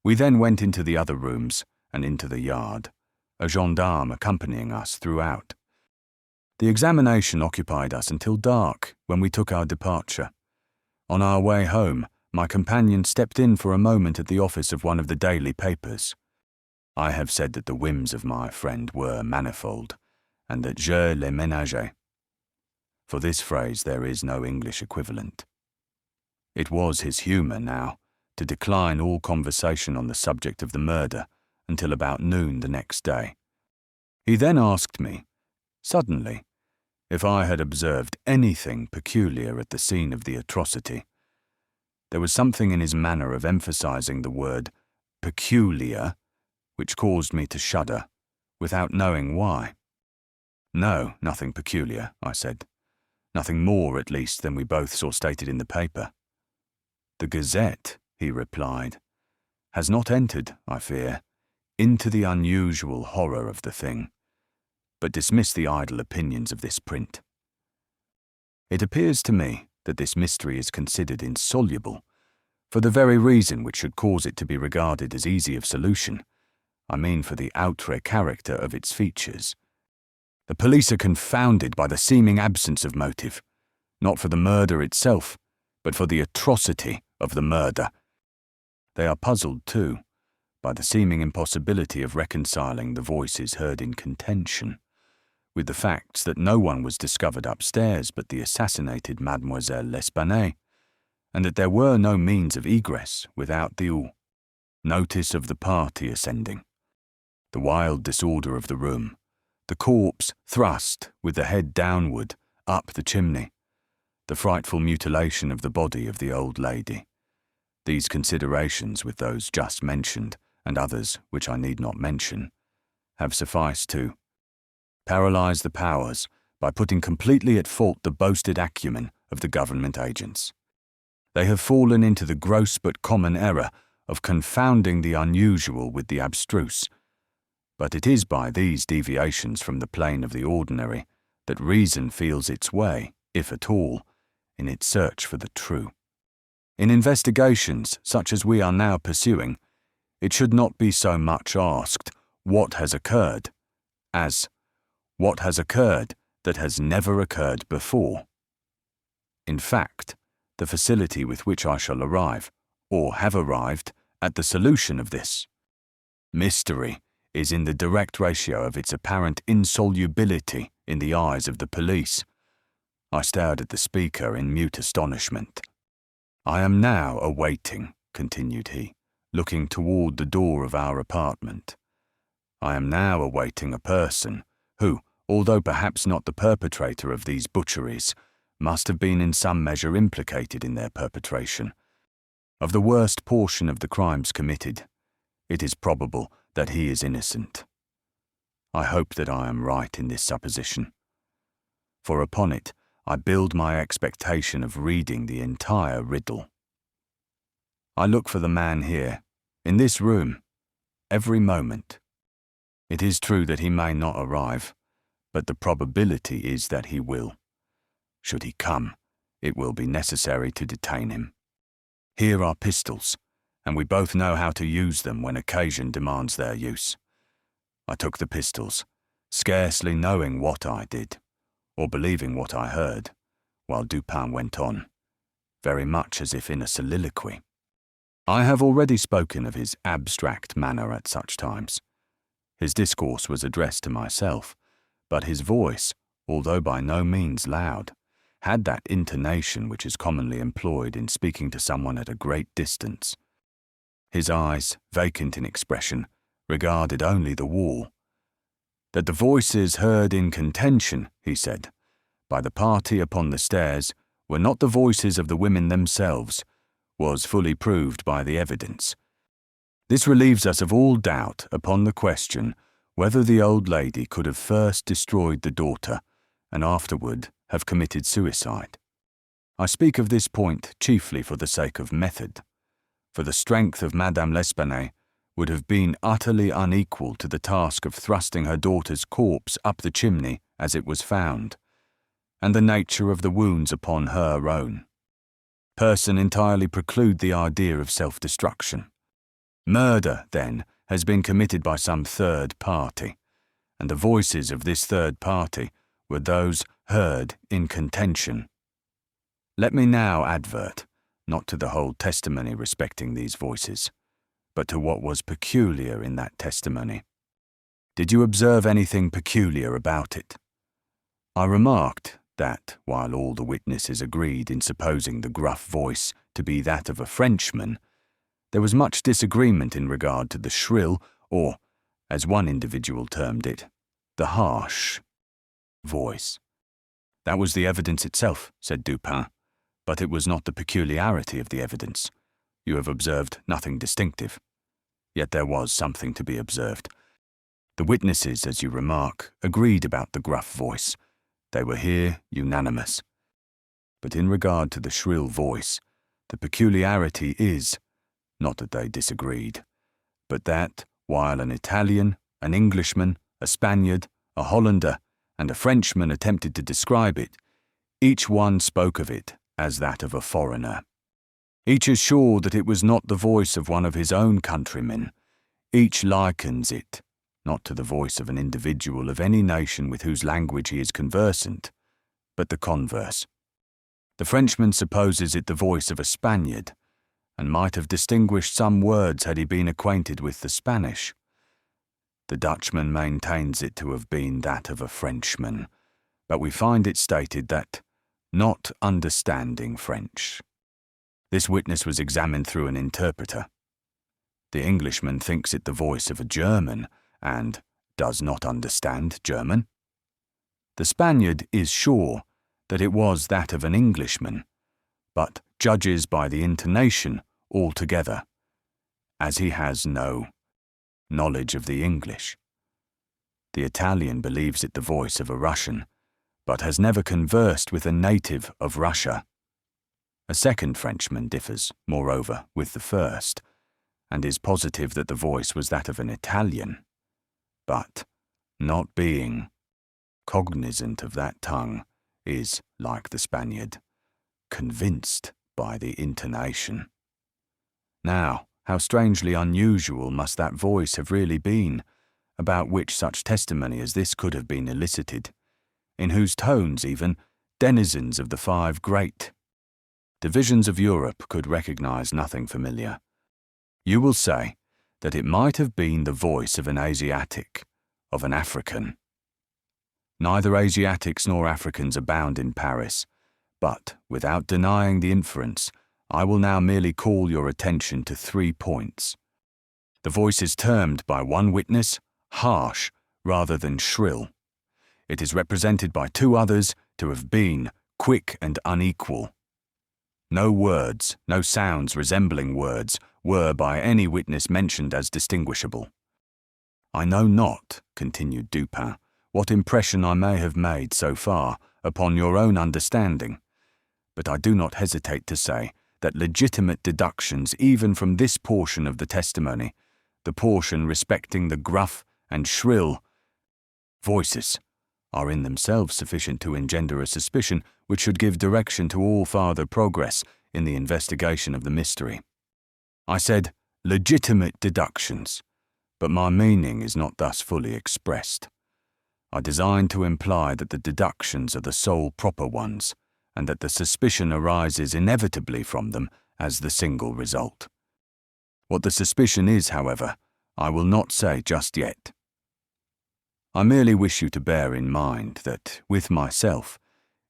We then went into the other rooms and into the yard, a gendarme accompanying us throughout. The examination occupied us until dark, when we took our departure. On our way home, my companion stepped in for a moment at the office of one of the daily papers. I have said that the whims of my friend were manifold, and that je les ménageais. For this phrase there is no English equivalent. It was his humour now to decline all conversation on the subject of the murder until about noon the next day. He then asked me, suddenly, if I had observed anything peculiar at the scene of the atrocity. There was something in his manner of emphasizing the word peculiar which caused me to shudder, without knowing why. No, nothing peculiar, I said. Nothing more, at least, than we both saw stated in the paper. The Gazette, he replied, has not entered, I fear, into the unusual horror of the thing, but dismiss the idle opinions of this print. It appears to me that this mystery is considered insoluble, for the very reason which should cause it to be regarded as easy of solution. I mean for the outre character of its features. The police are confounded by the seeming absence of motive, not for the murder itself, but for the atrocity of the murder. They are puzzled, too, by the seeming impossibility of reconciling the voices heard in contention with the facts that no one was discovered upstairs but the assassinated Mademoiselle L'Espanaye, and that there were no means of egress without the notice of the party ascending, the wild disorder of the room, the corpse thrust with the head downward up the chimney, the frightful mutilation of the body of the old lady. These considerations, with those just mentioned, and others which I need not mention, have sufficed to paralyze the powers by putting completely at fault the boasted acumen of the government agents. They have fallen into the gross but common error of confounding the unusual with the abstruse. But it is by these deviations from the plane of the ordinary that reason feels its way, if at all, in its search for the true. In investigations such as we are now pursuing, it should not be so much asked, what has occurred, as what has occurred that has never occurred before. In fact, the facility with which I shall arrive, or have arrived, at the solution of this mystery is in the direct ratio of its apparent insolubility in the eyes of the police. I stared at the speaker in mute astonishment. I am now awaiting, continued he, looking toward the door of our apartment. I am now awaiting a person who, although perhaps not the perpetrator of these butcheries, must have been in some measure implicated in their perpetration. Of the worst portion of the crimes committed, it is probable that he is innocent. I hope that I am right in this supposition, for upon it I build my expectation of reading the entire riddle. I look for the man here, in this room, every moment. It is true that he may not arrive, but the probability is that he will. Should he come, it will be necessary to detain him. Here are pistols, and we both know how to use them when occasion demands their use. I took the pistols, scarcely knowing what I did, or believing what I heard, while Dupin went on, very much as if in a soliloquy. I have already spoken of his abstract manner at such times. His discourse was addressed to myself, but his voice, although by no means loud, had that intonation which is commonly employed in speaking to someone at a great distance. His eyes, vacant in expression, regarded only the wall. That the voices heard in contention, he said, by the party upon the stairs were not the voices of the women themselves, was fully proved by the evidence. This relieves us of all doubt upon the question whether the old lady could have first destroyed the daughter and afterward have committed suicide. I speak of this point chiefly for the sake of method, for the strength of Madame L'Espanaye would have been utterly unequal to the task of thrusting her daughter's corpse up the chimney as it was found, and the nature of the wounds upon her own. Person entirely preclude the idea of self-destruction. Murder, then, has been committed by some third party, and the voices of this third party were those heard in contention. Let me now advert, not to the whole testimony respecting these voices, but to what was peculiar in that testimony. Did you observe anything peculiar about it? I remarked that, while all the witnesses agreed in supposing the gruff voice to be that of a Frenchman, there was much disagreement in regard to the shrill, or, as one individual termed it, the harsh voice. That was the evidence itself, said Dupin, but it was not the peculiarity of the evidence. You have observed nothing distinctive. Yet there was something to be observed. The witnesses, as you remark, agreed about the gruff voice. They were here unanimous. But in regard to the shrill voice, the peculiarity is, not that they disagreed, but that, while an Italian, an Englishman, a Spaniard, a Hollander, and a Frenchman attempted to describe it, each one spoke of it as that of a foreigner. Each is sure that it was not the voice of one of his own countrymen. Each likens it, not to the voice of an individual of any nation with whose language he is conversant, but the converse. The Frenchman supposes it the voice of a Spaniard, and might have distinguished some words had he been acquainted with the Spanish. The Dutchman maintains it to have been that of a Frenchman, but we find it stated that, not understanding French. This witness was examined through an interpreter. The Englishman thinks it the voice of a German, and does not understand German. The Spaniard is sure that it was that of an Englishman, but judges by the intonation altogether, as he has no knowledge of the English. The Italian believes it the voice of a Russian, but has never conversed with a native of Russia. A second Frenchman differs, moreover, with the first, and is positive that the voice was that of an Italian, but, not being cognizant of that tongue, is, like the Spaniard, convinced by the intonation. Now, how strangely unusual must that voice have really been, about which such testimony as this could have been elicited, in whose tones even denizens of the 5 great divisions of Europe could recognize nothing familiar. You will say that it might have been the voice of an Asiatic, of an African. Neither Asiatics nor Africans abound in Paris, but, without denying the inference, I will now merely call your attention to 3 points. The voice is termed by one witness harsh rather than shrill. It is represented by 2 others to have been quick and unequal. No words, no sounds resembling words, were by any witness mentioned as distinguishable. I know not, continued Dupin, what impression I may have made so far upon your own understanding, but I do not hesitate to say that legitimate deductions even from this portion of the testimony, the portion respecting the gruff and shrill voices, are in themselves sufficient to engender a suspicion which should give direction to all farther progress in the investigation of the mystery. I said legitimate deductions, but my meaning is not thus fully expressed. I design to imply that the deductions are the sole proper ones, and that the suspicion arises inevitably from them as the single result. What the suspicion is, however, I will not say just yet. I merely wish you to bear in mind that, with myself,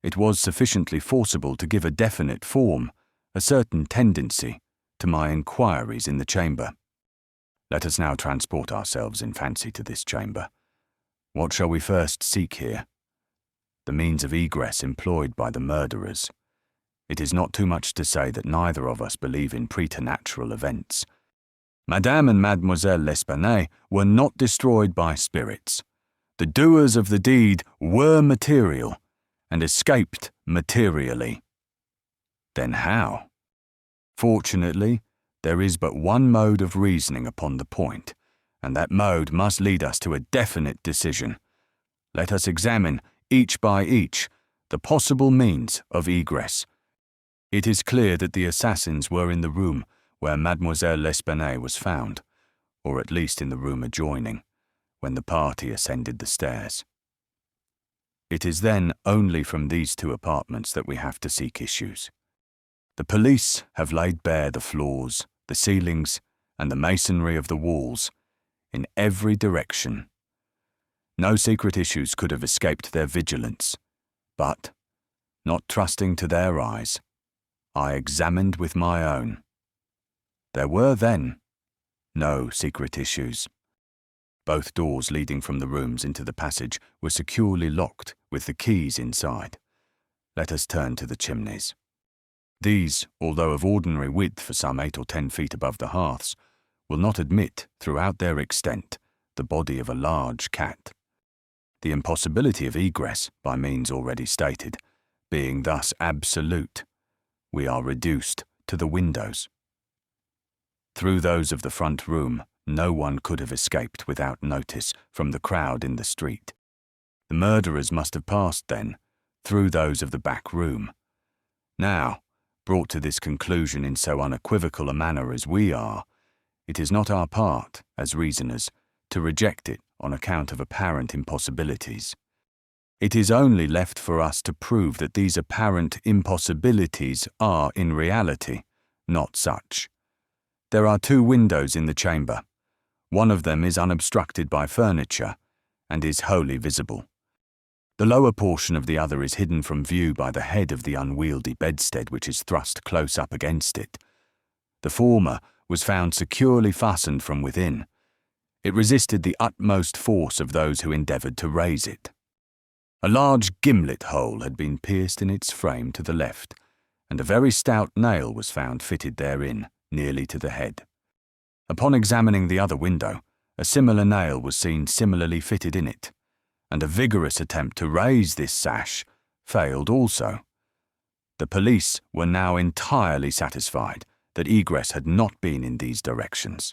it was sufficiently forcible to give a definite form, a certain tendency, to my inquiries in the chamber. Let us now transport ourselves in fancy to this chamber. What shall we first seek here? The means of egress employed by the murderers. It is not too much to say that neither of us believe in preternatural events. Madame and Mademoiselle L'Espanaye were not destroyed by spirits. The doers of the deed were material, and escaped materially. Then how? Fortunately, there is but one mode of reasoning upon the point, and that mode must lead us to a definite decision. Let us examine, each by each, the possible means of egress. It is clear that the assassins were in the room where Mademoiselle L'Espanaye was found, or at least in the room adjoining, when the party ascended the stairs. It is then only from these two apartments that we have to seek issues. The police have laid bare the floors, the ceilings, and the masonry of the walls, in every direction. No secret issues could have escaped their vigilance, but, not trusting to their eyes, I examined with my own. There were then no secret issues. Both doors leading from the rooms into the passage were securely locked with the keys inside. Let us turn to the chimneys. These, although of ordinary width for some 8 or 10 feet above the hearths, will not admit, throughout their extent, the body of a large cat. The impossibility of egress, by means already stated, being thus absolute, we are reduced to the windows. Through those of the front room, no one could have escaped without notice from the crowd in the street. The murderers must have passed, then, through those of the back room. Now, brought to this conclusion in so unequivocal a manner as we are, it is not our part, as reasoners, to reject it on account of apparent impossibilities. It is only left for us to prove that these apparent impossibilities are in reality not such. There are 2 windows in the chamber. One of them is unobstructed by furniture and is wholly visible. The lower portion of the other is hidden from view by the head of the unwieldy bedstead which is thrust close up against it. The former was found securely fastened from within. It resisted the utmost force of those who endeavoured to raise it. A large gimlet hole had been pierced in its frame to the left, and a very stout nail was found fitted therein, nearly to the head. Upon examining the other window, a similar nail was seen similarly fitted in it, and a vigorous attempt to raise this sash failed also. The police were now entirely satisfied that egress had not been in these directions,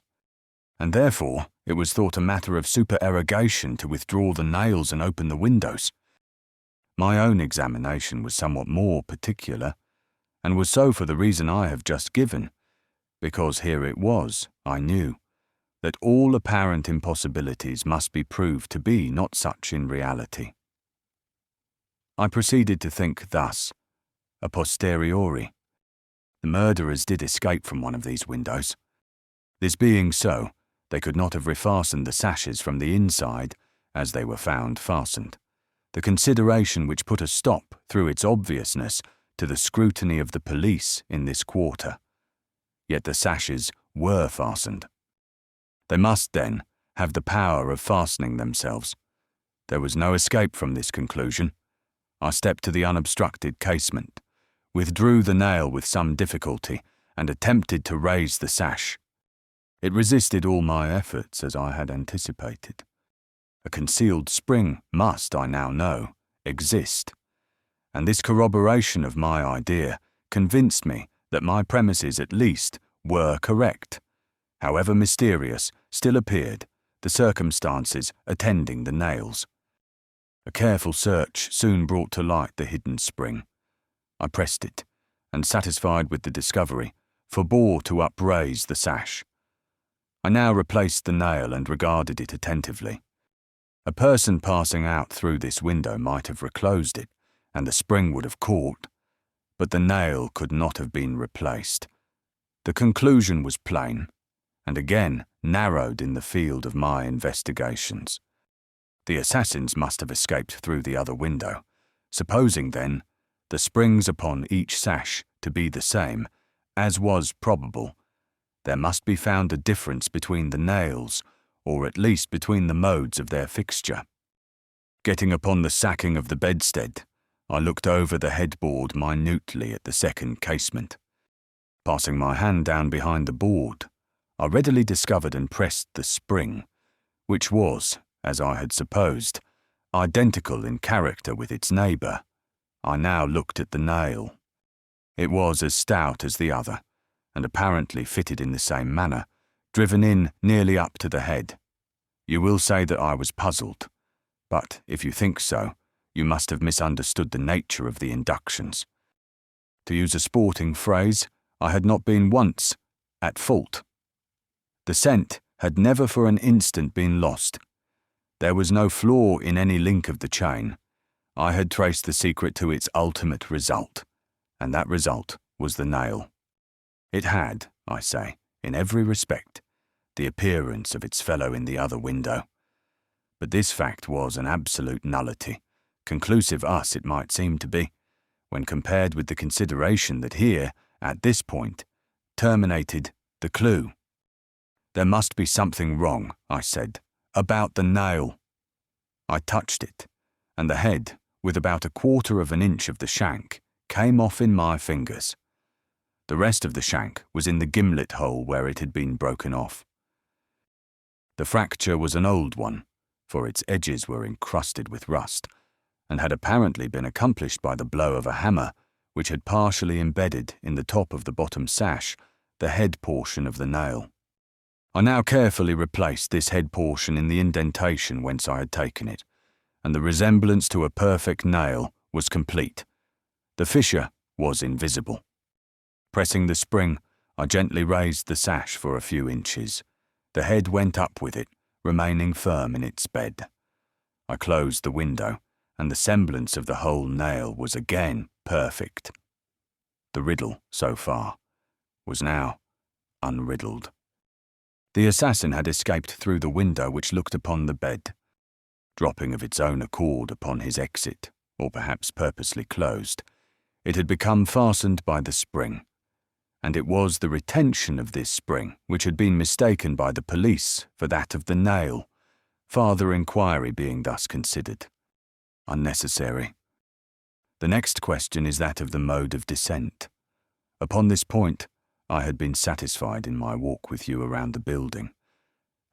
and therefore it was thought a matter of supererogation to withdraw the nails and open the windows. My own examination was somewhat more particular, and was so for the reason I have just given, because here it was, I knew, that all apparent impossibilities must be proved to be not such in reality. I proceeded to think thus, a posteriori. The murderers did escape from one of these windows. This being so, they could not have refastened the sashes from the inside, as they were found fastened, the consideration which put a stop, through its obviousness, to the scrutiny of the police in this quarter. Yet the sashes were fastened. They must, then, have the power of fastening themselves. There was no escape from this conclusion. I stepped to the unobstructed casement, withdrew the nail with some difficulty, and attempted to raise the sash. It resisted all my efforts, as I had anticipated. A concealed spring must, I now know, exist, and this corroboration of my idea convinced me that my premises at least were correct. However mysterious still appeared the circumstances attending the nails. A careful search soon brought to light the hidden spring. I pressed it, and satisfied with the discovery, forbore to upraise the sash. I now replaced the nail and regarded it attentively. A person passing out through this window might have reclosed it, and the spring would have caught, but the nail could not have been replaced. The conclusion was plain, and again narrowed in the field of my investigations. The assassins must have escaped through the other window. Supposing, then, the springs upon each sash to be the same, as was probable, there must be found a difference between the nails, or at least between the modes of their fixture. Getting upon the sacking of the bedstead, I looked over the headboard minutely at the second casement. Passing my hand down behind the board, I readily discovered and pressed the spring, which was, as I had supposed, identical in character with its neighbour. I now looked at the nail. It was as stout as the other, and apparently fitted in the same manner, driven in nearly up to the head. You will say that I was puzzled, but if you think so, you must have misunderstood the nature of the inductions. To use a sporting phrase, I had not been once at fault. The scent had never for an instant been lost. There was no flaw in any link of the chain. I had traced the secret to its ultimate result, and that result was the nail. It had, I say, in every respect, the appearance of its fellow in the other window. But this fact was an absolute nullity, conclusive us it might seem to be, when compared with the consideration that here, at this point, terminated the clue. There must be something wrong, I said, about the nail. I touched it, and the head, with about 1/4 of an inch of the shank, came off in my fingers. The rest of the shank was in the gimlet hole where it had been broken off. The fracture was an old one, for its edges were encrusted with rust, and had apparently been accomplished by the blow of a hammer which had partially embedded in the top of the bottom sash the head portion of the nail. I now carefully replaced this head portion in the indentation whence I had taken it, and the resemblance to a perfect nail was complete. The fissure was invisible. Pressing the spring, I gently raised the sash for a few inches. The head went up with it, remaining firm in its bed. I closed the window, and the semblance of the whole nail was again perfect. The riddle, so far, was now unriddled. The assassin had escaped through the window which looked upon the bed, dropping of its own accord upon his exit, or perhaps purposely closed. It had become fastened by the spring, and it was the retention of this spring which had been mistaken by the police for that of the nail, farther inquiry being thus considered unnecessary. The next question is that of the mode of descent. Upon this point, I had been satisfied in my walk with you around the building.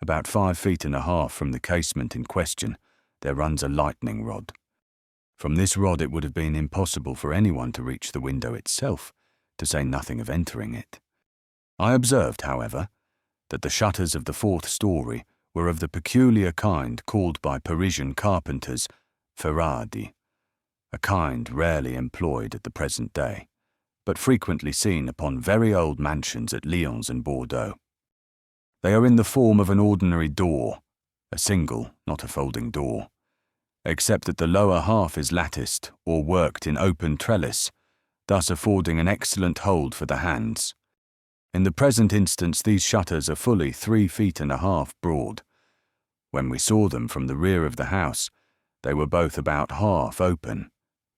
About 5 feet and a half from the casement in question, there runs a lightning rod. From this rod it would have been impossible for anyone to reach the window itself, to say nothing of entering it. I observed, however, that the shutters of the 4th story were of the peculiar kind called by Parisian carpenters ferradi, a kind rarely employed at the present day, but frequently seen upon very old mansions at Lyons and Bordeaux. They are in the form of an ordinary door, a single, not a folding door, except that the lower half is latticed or worked in open trellis, thus affording an excellent hold for the hands. In the present instance, these shutters are fully 3 feet and a half broad. When we saw them from the rear of the house, they were both about half open,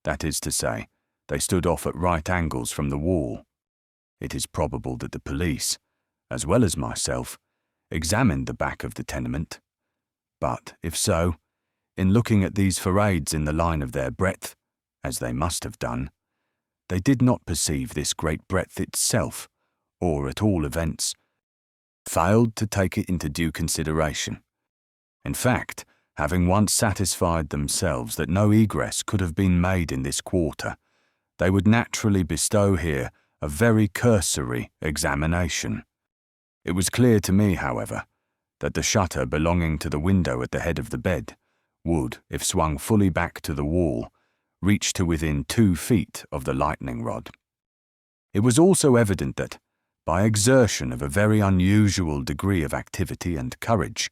that is to say, they stood off at right angles from the wall. It is probable that the police, as well as myself, examined the back of the tenement. But, if so, in looking at these farades in the line of their breadth, as they must have done, they did not perceive this great breadth itself, or, at all events, failed to take it into due consideration. In fact, having once satisfied themselves that no egress could have been made in this quarter, they would naturally bestow here a very cursory examination. It was clear to me, however, that the shutter belonging to the window at the head of the bed would, if swung fully back to the wall, reach to within 2 feet of the lightning rod. It was also evident that, by exertion of a very unusual degree of activity and courage,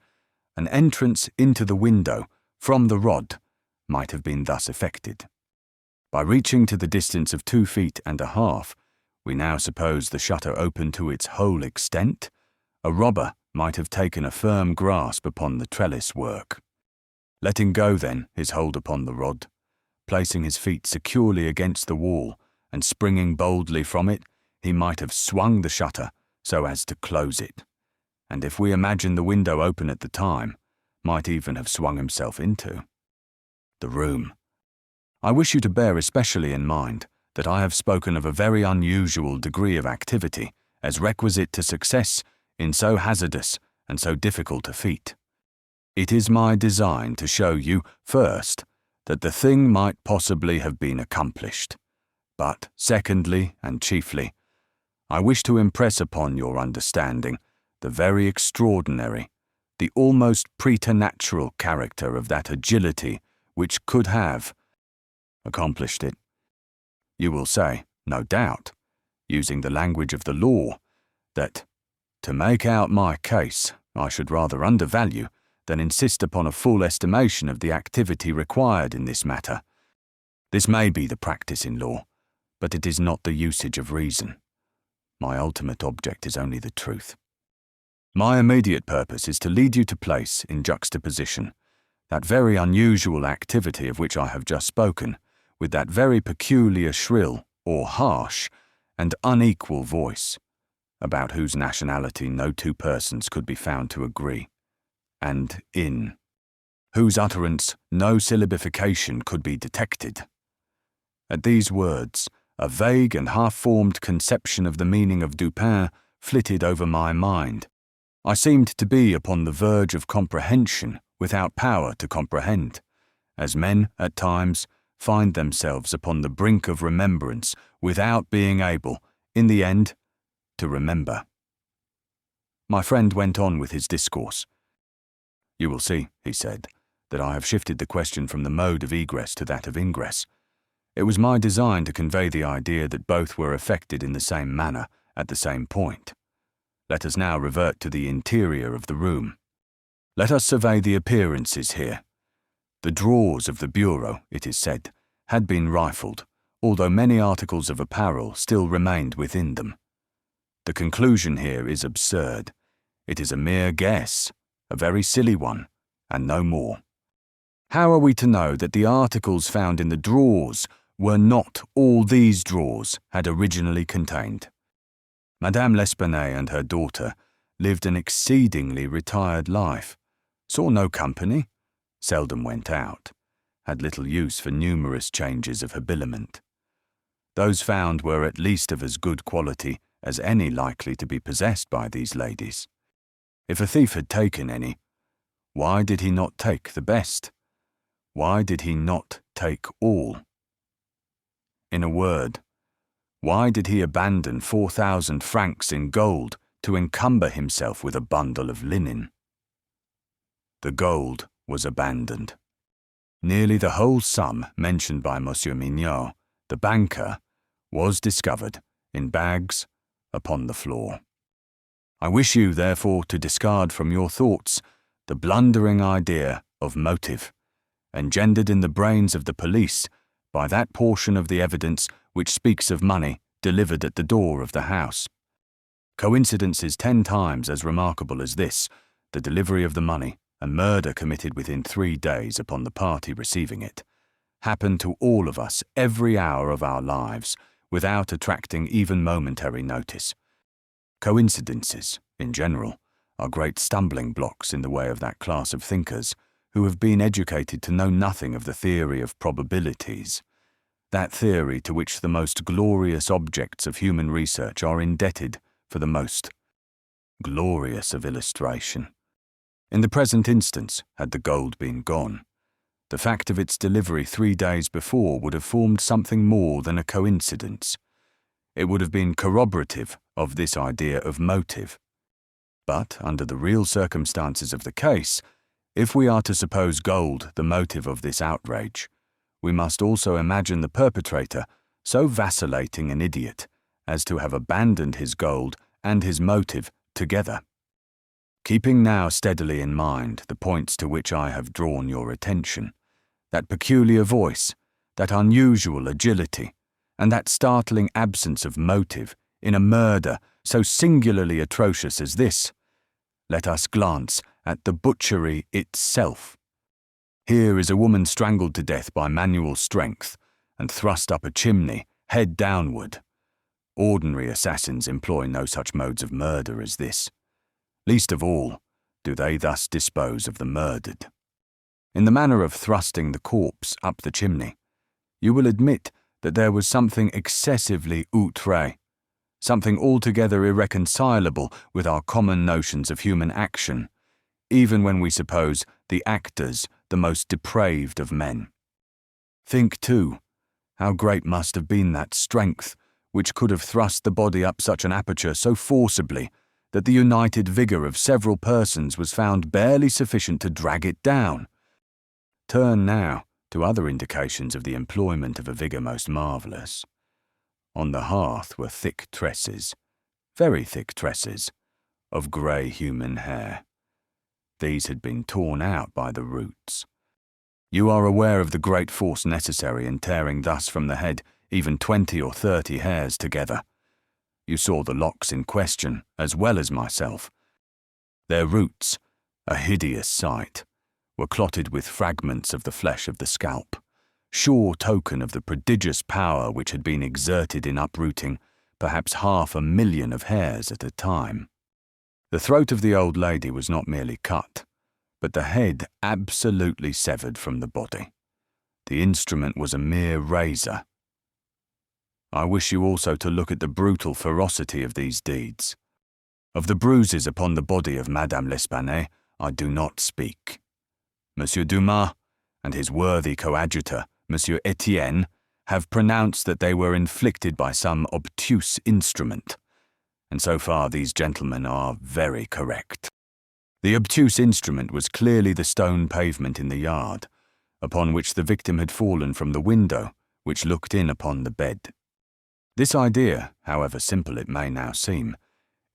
an entrance into the window from the rod might have been thus effected. By reaching to the distance of 2 feet and a half, we now suppose the shutter open to its whole extent. A robber might have taken a firm grasp upon the trellis work. Letting go, then, his hold upon the rod, placing his feet securely against the wall and springing boldly from it, he might have swung the shutter so as to close it, and if we imagine the window open at the time, might even have swung himself into the room. I wish you to bear especially in mind that I have spoken of a very unusual degree of activity as requisite to success in so hazardous and so difficult a feat. It is my design to show you, first, that the thing might possibly have been accomplished, but secondly, and chiefly, I wish to impress upon your understanding the very extraordinary, the almost preternatural character of that agility which could have, accomplished it. You will say, no doubt, using the language of the law, that to make out my case, I should rather undervalue than insist upon a full estimation of the activity required in this matter. This may be the practice in law, but it is not the usage of reason. My ultimate object is only the truth. My immediate purpose is to lead you to place in juxtaposition that very unusual activity of which I have just spoken, with that very peculiar shrill, or harsh, and unequal voice, about whose nationality no two persons could be found to agree, and in whose utterance no syllabification could be detected. At these words, a vague and half-formed conception of the meaning of Dupin flitted over my mind. I seemed to be upon the verge of comprehension without power to comprehend, as men, at times, find themselves upon the brink of remembrance without being able, in the end, to remember. My friend went on with his discourse. You will see, he said, that I have shifted the question from the mode of egress to that of ingress. It was my design to convey the idea that both were effected in the same manner, at the same point. Let us now revert to the interior of the room. Let us survey the appearances here. The drawers of the bureau, it is said, had been rifled, although many articles of apparel still remained within them. The conclusion here is absurd. It is a mere guess, a very silly one, and no more. How are we to know that the articles found in the drawers were not all these drawers had originally contained? Madame L'Espanaye and her daughter lived an exceedingly retired life, saw no company, seldom went out, had little use for numerous changes of habiliment. Those found were at least of as good quality as any likely to be possessed by these ladies. If a thief had taken any, why did he not take the best? Why did he not take all? In a word, why did he abandon 4,000 francs in gold to encumber himself with a bundle of linen? The gold was abandoned. Nearly the whole sum mentioned by Monsieur Mignot, the banker, was discovered in bags upon the floor. I wish you, therefore, to discard from your thoughts the blundering idea of motive, engendered in the brains of the police by that portion of the evidence which speaks of money delivered at the door of the house. Coincidences 10 times as remarkable as this, the delivery of the money, and murder committed within 3 days upon the party receiving it, happen to all of us every hour of our lives without attracting even momentary notice. Coincidences, in general, are great stumbling blocks in the way of that class of thinkers who have been educated to know nothing of the theory of probabilities, that theory to which the most glorious objects of human research are indebted for the most glorious of illustration. In the present instance, had the gold been gone, the fact of its delivery 3 days before would have formed something more than a coincidence. It would have been corroborative of this idea of motive. But, under the real circumstances of the case, if we are to suppose gold the motive of this outrage, we must also imagine the perpetrator so vacillating an idiot as to have abandoned his gold and his motive together. Keeping now steadily in mind the points to which I have drawn your attention, that peculiar voice, that unusual agility, and that startling absence of motive in a murder so singularly atrocious as this, let us glance at the butchery itself. Here is a woman strangled to death by manual strength and thrust up a chimney, head downward. Ordinary assassins employ no such modes of murder as this. Least of all do they thus dispose of the murdered. In the manner of thrusting the corpse up the chimney, you will admit that there was something excessively outré, something altogether irreconcilable with our common notions of human action, even when we suppose the actors the most depraved of men. Think, too, how great must have been that strength which could have thrust the body up such an aperture so forcibly that the united vigour of several persons was found barely sufficient to drag it down. Turn now to other indications of the employment of a vigour most marvellous. On the hearth were thick tresses, very thick tresses, of grey human hair. These had been torn out by the roots. You are aware of the great force necessary in tearing thus from the head even 20 or 30 hairs together. You saw the locks in question, as well as myself. Their roots, a hideous sight, were clotted with fragments of the flesh of the scalp, sure token of the prodigious power which had been exerted in uprooting perhaps 500,000 of hairs at a time. The throat of the old lady was not merely cut, but the head absolutely severed from the body. The instrument was a mere razor. I wish you also to look at the brutal ferocity of these deeds. Of the bruises upon the body of Madame L'Espanaye, I do not speak. Monsieur Dumas and his worthy coadjutor, Monsieur Etienne, have pronounced that they were inflicted by some obtuse instrument, and so far these gentlemen are very correct. The obtuse instrument was clearly the stone pavement in the yard, upon which the victim had fallen from the window which looked in upon the bed. This idea, however simple it may now seem,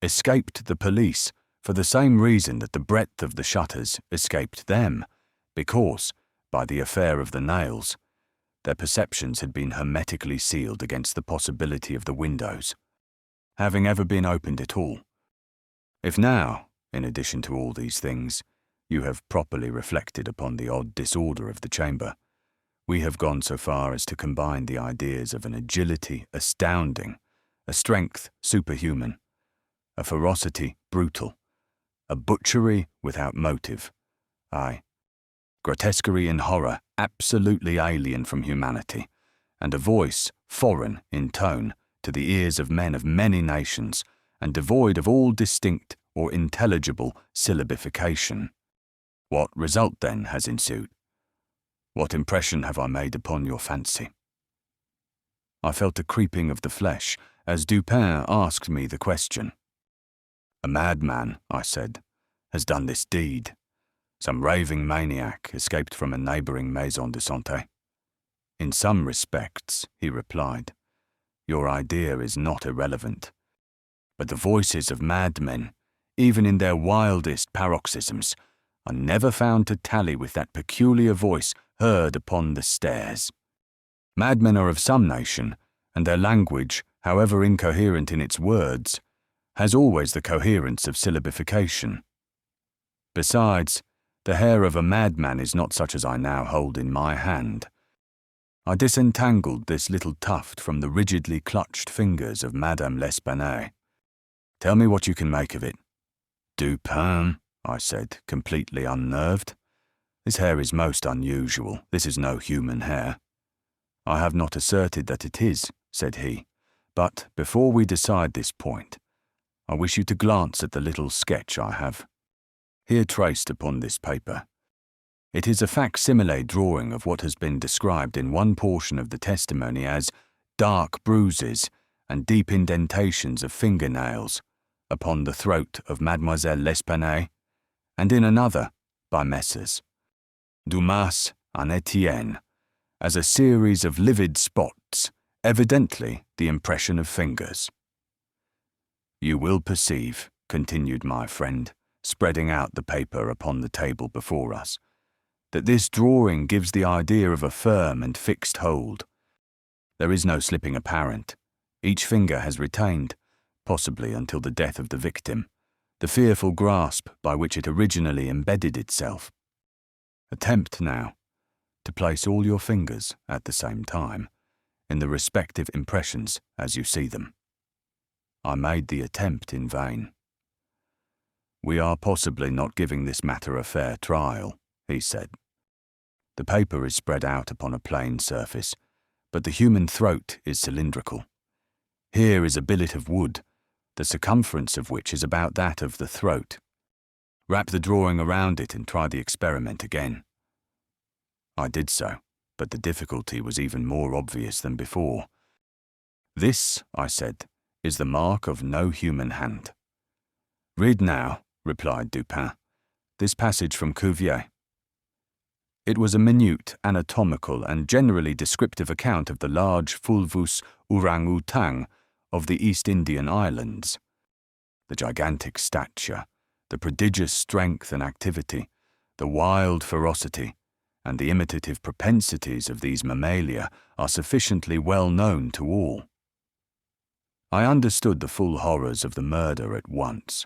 escaped the police for the same reason that the breadth of the shutters escaped them, because, by the affair of the nails, their perceptions had been hermetically sealed against the possibility of the windows having ever been opened at all. If now, in addition to all these things, you have properly reflected upon the odd disorder of the chamber, we have gone so far as to combine the ideas of an agility astounding, a strength superhuman, a ferocity brutal, a butchery without motive, aye, grotesquerie and horror absolutely alien from humanity, and a voice foreign in tone to the ears of men of many nations, and devoid of all distinct or intelligible syllabification. What result, then, has ensued? What impression have I made upon your fancy? I felt a creeping of the flesh as Dupin asked me the question. A madman, I said, has done this deed. Some raving maniac escaped from a neighbouring maison de santé. In some respects, he replied, your idea is not irrelevant. But the voices of madmen, even in their wildest paroxysms, are never found to tally with that peculiar voice heard upon the stairs. Madmen are of some nation, and their language, however incoherent in its words, has always the coherence of syllabification. Besides, the hair of a madman is not such as I now hold in my hand. I disentangled this little tuft from the rigidly clutched fingers of Madame L'Espanaye. Tell me what you can make of it. Dupin, I said, completely unnerved. This hair is most unusual. This is no human hair. I have not asserted that it is, said he, but before we decide this point, I wish you to glance at the little sketch I have here traced upon this paper. It is a facsimile drawing of what has been described in one portion of the testimony as dark bruises and deep indentations of fingernails upon the throat of Mademoiselle L'Espanaye, and in another, by Messrs. Dumas and Etienne, as a series of livid spots, evidently the impression of fingers. You will perceive, continued my friend, spreading out the paper upon the table before us, that this drawing gives the idea of a firm and fixed hold. There is no slipping apparent. Each finger has retained, possibly until the death of the victim, the fearful grasp by which it originally embedded itself. Attempt now to place all your fingers at the same time in the respective impressions as you see them. I made the attempt in vain. We are possibly not giving this matter a fair trial, he said. The paper is spread out upon a plain surface, but the human throat is cylindrical. Here is a billet of wood, the circumference of which is about that of the throat. Wrap the drawing around it and try the experiment again. I did so, but the difficulty was even more obvious than before. This, I said, is the mark of no human hand. Read now, replied Dupin, this passage from Cuvier. It was a minute, anatomical, and generally descriptive account of the large fulvus orang-outang of the East Indian Islands. The gigantic stature, the prodigious strength and activity, the wild ferocity, and the imitative propensities of these mammalia are sufficiently well known to all. I understood the full horrors of the murder at once.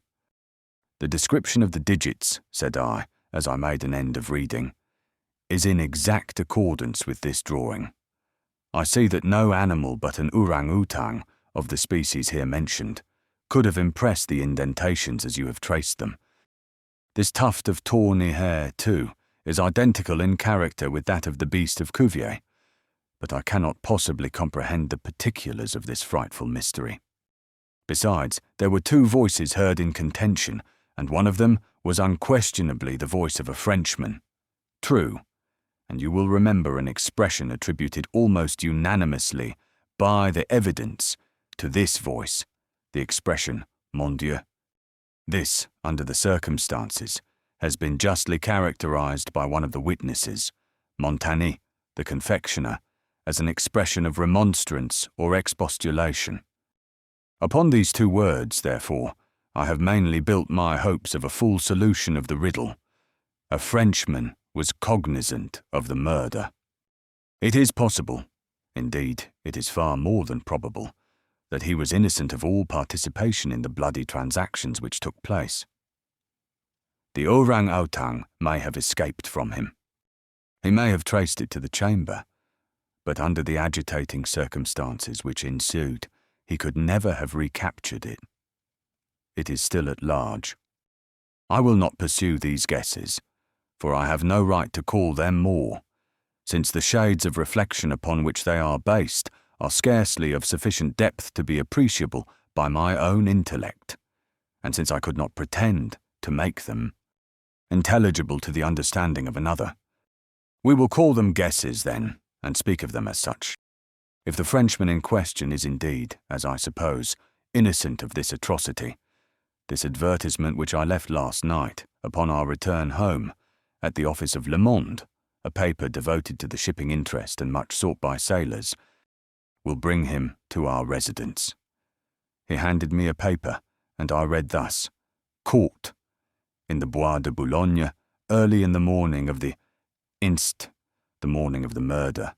The description of the digits, said I, as I made an end of reading, is in exact accordance with this drawing. I see that no animal but an orang-outang of the species here mentioned could have impressed the indentations as you have traced them. This tuft of tawny hair, too, is identical in character with that of the beast of Cuvier, but I cannot possibly comprehend the particulars of this frightful mystery. Besides, there were two voices heard in contention, and one of them was unquestionably the voice of a Frenchman. True, and you will remember an expression attributed almost unanimously by the evidence to this voice, the expression, mon Dieu. This, under the circumstances, has been justly characterized by one of the witnesses, Montagny, the confectioner, as an expression of remonstrance or expostulation. Upon these two words, therefore, I have mainly built my hopes of a full solution of the riddle. A Frenchman was cognizant of the murder. It is possible, indeed, it is far more than probable, that he was innocent of all participation in the bloody transactions which took place. The orang-outang may have escaped from him. He may have traced it to the chamber, but under the agitating circumstances which ensued, he could never have recaptured it. It is still at large. I will not pursue these guesses, for I have no right to call them more, since the shades of reflection upon which they are based are scarcely of sufficient depth to be appreciable by my own intellect, and since I could not pretend to make them intelligible to the understanding of another. We will call them guesses, then, and speak of them as such. If the Frenchman in question is indeed, as I suppose, innocent of this atrocity, this advertisement which I left last night, upon our return home, at the office of Le Monde, a paper devoted to the shipping interest and much sought by sailors, will bring him to our residence. He handed me a paper, and I read thus: Caught in the Bois de Boulogne, early in the morning of the the morning of the murder,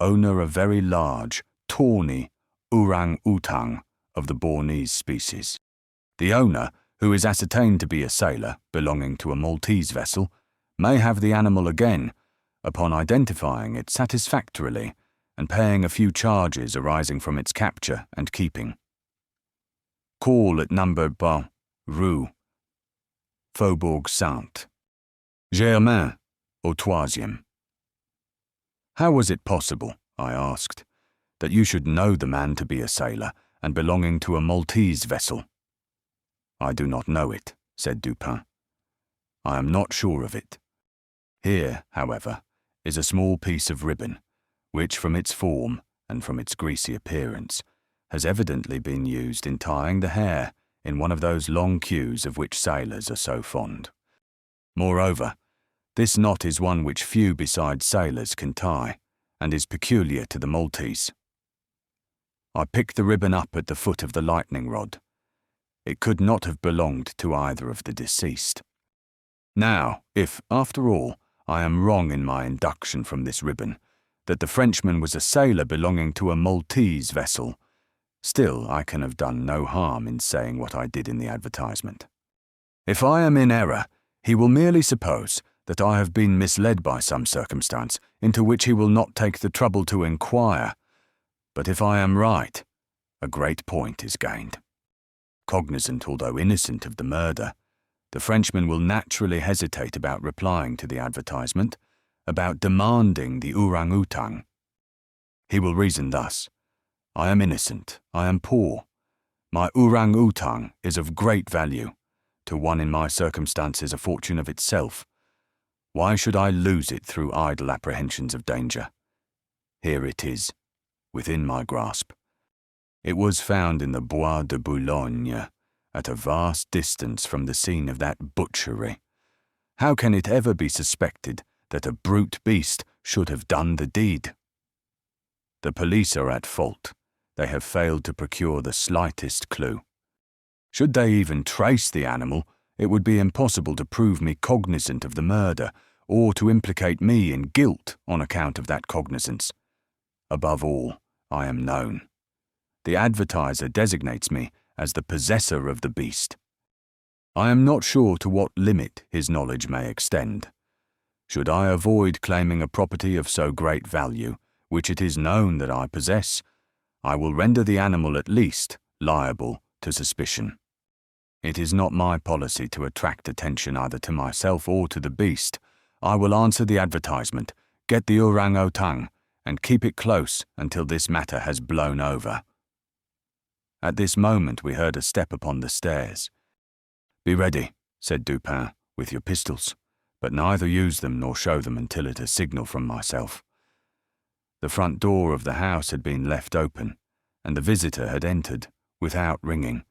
owner a very large, tawny orang-outang of the Bornese species. The owner, who is ascertained to be a sailor belonging to a Maltese vessel, may have the animal again, upon identifying it satisfactorily and paying a few charges arising from its capture and keeping. Call at number Rue Faubourg Saint Germain au Troisième. How was it possible, I asked, that you should know the man to be a sailor and belonging to a Maltese vessel? I do not know it, said Dupin. I am not sure of it. Here, however, is a small piece of ribbon, which from its form and from its greasy appearance has evidently been used in tying the hair in one of those long queues of which sailors are so fond. Moreover, this knot is one which few besides sailors can tie, and is peculiar to the Maltese. I picked the ribbon up at the foot of the lightning rod. It could not have belonged to either of the deceased. Now, if, after all, I am wrong in my induction from this ribbon, that the Frenchman was a sailor belonging to a Maltese vessel, still I can have done no harm in saying what I did in the advertisement. If I am in error, he will merely suppose that I have been misled by some circumstance into which he will not take the trouble to inquire. But if I am right, a great point is gained. Cognizant, although innocent, of the murder, the Frenchman will naturally hesitate about replying to the advertisement, about demanding the orang-outang. He will reason thus: I am innocent, I am poor. My orang-outang is of great value, to one in my circumstances a fortune of itself. Why should I lose it through idle apprehensions of danger? Here it is, within my grasp. It was found in the Bois de Boulogne, at a vast distance from the scene of that butchery. How can it ever be suspected that a brute beast should have done the deed. The police are at fault. They have failed to procure the slightest clue. Should they even trace the animal, it would be impossible to prove me cognizant of the murder, or to implicate me in guilt on account of that cognizance. Above all, I am known. The advertiser designates me as the possessor of the beast. I am not sure to what limit his knowledge may extend. Should I avoid claiming a property of so great value, which it is known that I possess, I will render the animal at least liable to suspicion. It is not my policy to attract attention either to myself or to the beast. I will answer the advertisement, get the orang-outang, and keep it close until this matter has blown over. At this moment we heard a step upon the stairs. "Be ready," said Dupin, "with your pistols, but neither use them nor show them until at a signal from myself." The front door of the house had been left open, and the visitor had entered, without ringing,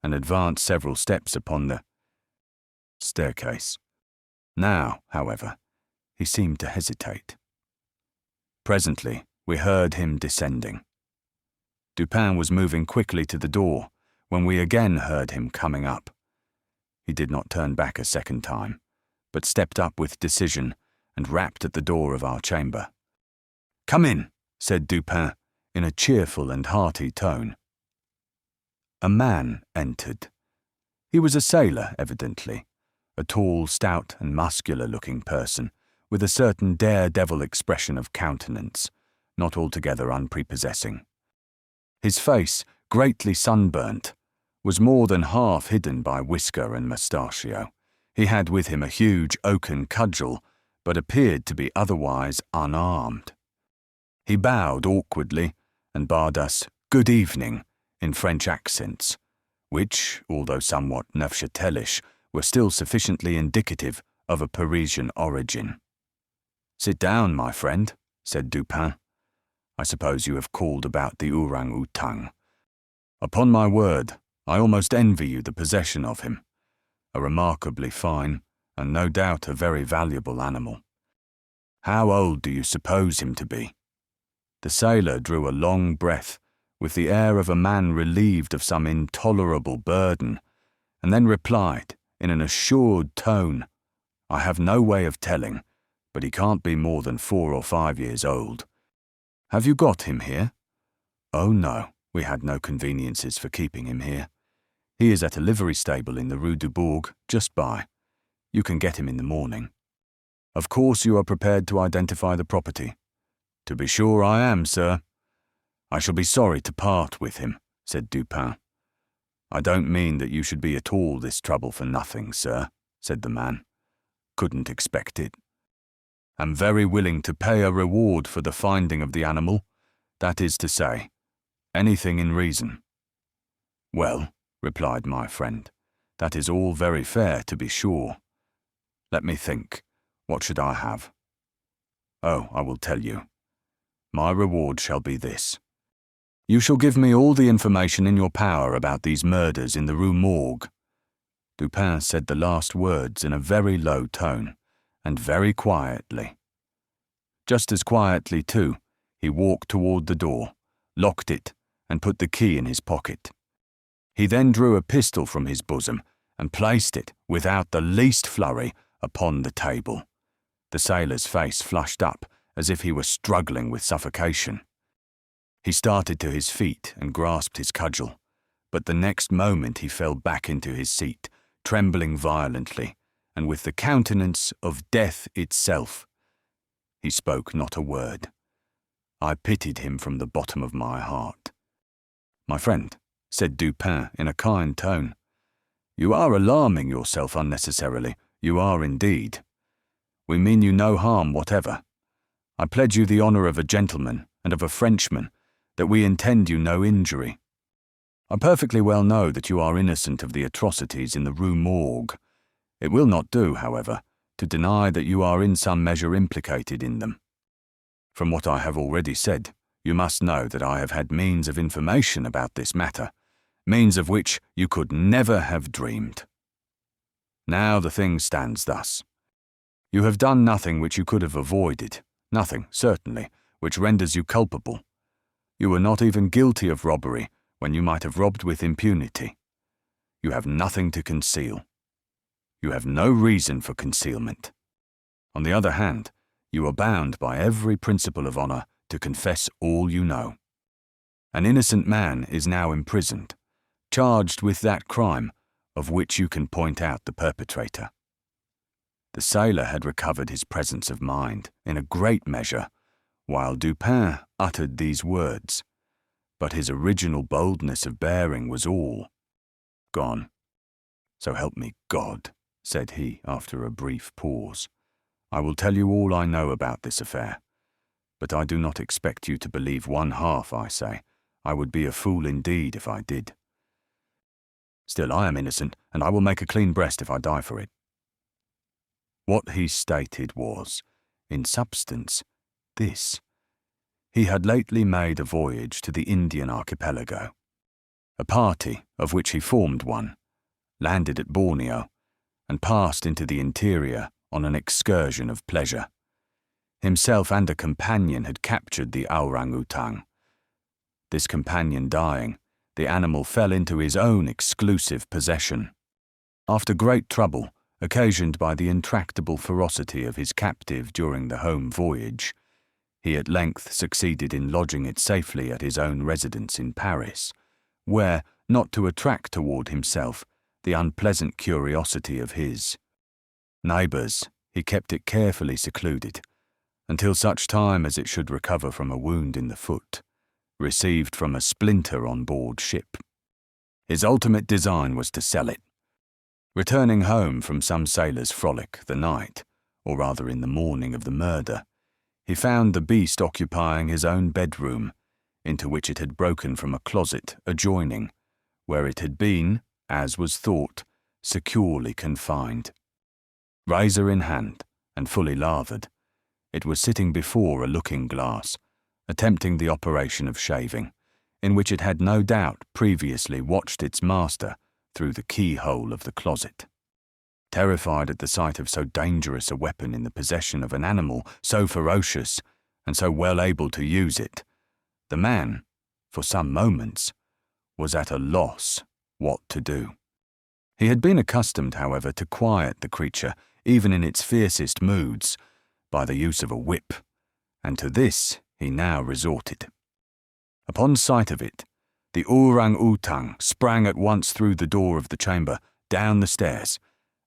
and advanced several steps upon the staircase. Now, however, he seemed to hesitate. Presently, we heard him descending. Dupin was moving quickly to the door when we again heard him coming up. He did not turn back a second time, but stepped up with decision and rapped at the door of our chamber. "Come in," said Dupin, in a cheerful and hearty tone. A man entered. He was a sailor, evidently, a tall, stout, and muscular-looking person, with a certain daredevil expression of countenance, not altogether unprepossessing. His face, greatly sunburnt, was more than half hidden by whisker and mustachio. He had with him a huge oaken cudgel, but appeared to be otherwise unarmed. He bowed awkwardly and bade us "good evening" in French accents, which, although somewhat Neufchatelish, were still sufficiently indicative of a Parisian origin. "Sit down, my friend," said Dupin. "I suppose you have called about the orang-outang. Upon my word, I almost envy you the possession of him. A remarkably fine, and no doubt a very valuable animal. How old do you suppose him to be?" The sailor drew a long breath, with the air of a man relieved of some intolerable burden, and then replied, in an assured tone, "I have no way of telling, but he can't be more than 4 or 5 years old. Have you got him here?" "Oh no, we had no conveniences for keeping him here. He is at a livery stable in the Rue Morgue, just by. You can get him in the morning. Of course you are prepared to identify the property?" "To be sure I am, sir." "I shall be sorry to part with him," said Dupin. "I don't mean that you should be at all this trouble for nothing, sir," said the man. "Couldn't expect it. Am very willing to pay a reward for the finding of the animal, that is to say, anything in reason." "Well," replied my friend, "that is all very fair, to be sure. Let me think. What should I have? Oh, I will tell you. My reward shall be this. You shall give me all the information in your power about these murders in the Rue Morgue." Dupin said the last words in a very low tone, and very quietly. Just as quietly, too, he walked toward the door, locked it, and put the key in his pocket. He then drew a pistol from his bosom and placed it, without the least flurry, upon the table. The sailor's face flushed up, as if he were struggling with suffocation. He started to his feet and grasped his cudgel, but the next moment he fell back into his seat, trembling violently, and with the countenance of death itself. He spoke not a word. I pitied him from the bottom of my heart. "My friend," said Dupin in a kind tone, "you are alarming yourself unnecessarily, you are indeed. We mean you no harm whatever. I pledge you the honour of a gentleman and of a Frenchman that we intend you no injury. I perfectly well know that you are innocent of the atrocities in the Rue Morgue. It will not do, however, to deny that you are in some measure implicated in them. From what I have already said, you must know that I have had means of information about this matter, means of which you could never have dreamed. Now the thing stands thus. You have done nothing which you could have avoided, nothing, certainly, which renders you culpable. You were not even guilty of robbery when you might have robbed with impunity. You have nothing to conceal. You have no reason for concealment. On the other hand, you are bound by every principle of honor to confess all you know. An innocent man is now imprisoned, charged with that crime of which you can point out the perpetrator. The sailor had recovered his presence of mind in a great measure while Dupin uttered these words, but his original boldness of bearing was all gone. "So help me God," said he after a brief pause. "I will tell you all I know about this affair, but I do not expect you to believe one half I say. I would be a fool indeed if I did. Still, I am innocent, and I will make a clean breast if I die for it." What he stated was, in substance, this. He had lately made a voyage to the Indian archipelago. A party, of which he formed one, landed at Borneo, and passed into the interior on an excursion of pleasure. Himself and a companion had captured the orang-outang. This companion dying, the animal fell into his own exclusive possession. After great trouble, occasioned by the intractable ferocity of his captive during the home voyage, he at length succeeded in lodging it safely at his own residence in Paris, where, not to attract toward himself the unpleasant curiosity of his neighbours, he kept it carefully secluded, until such time as it should recover from a wound in the foot, received from a splinter on board ship. His ultimate design was to sell it. Returning home from some sailor's frolic the night, or rather in the morning of the murder, he found the beast occupying his own bedroom, into which it had broken from a closet adjoining, where it had been, as was thought, securely confined. Razor in hand, and fully lathered, it was sitting before a looking-glass, attempting the operation of shaving, in which it had no doubt previously watched its master through the keyhole of the closet. Terrified at the sight of so dangerous a weapon in the possession of an animal so ferocious and so well able to use it, the man, for some moments, was at a loss what to do. He had been accustomed, however, to quiet the creature, even in its fiercest moods, by the use of a whip, and to this he now resorted. Upon sight of it, the orang-outang sprang at once through the door of the chamber, down the stairs,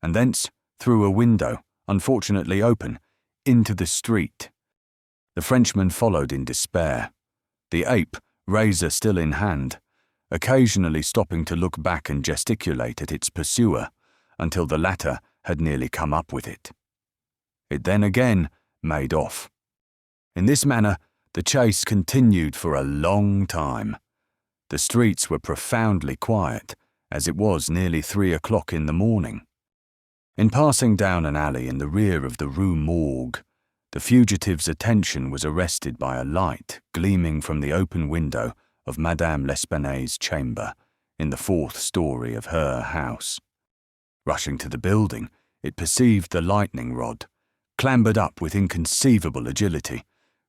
and thence through a window, unfortunately open, into the street. The Frenchman followed in despair, the ape, razor still in hand, occasionally stopping to look back and gesticulate at its pursuer until the latter had nearly come up with it. It then again made off. In this manner, the chase continued for a long time. The streets were profoundly quiet, as it was nearly 3 o'clock in the morning. In passing down an alley in the rear of the Rue Morgue, the fugitive's attention was arrested by a light gleaming from the open window of Madame L'Espanaye's chamber in the 4th story of her house. Rushing to the building, it perceived the lightning rod, clambered up with inconceivable agility,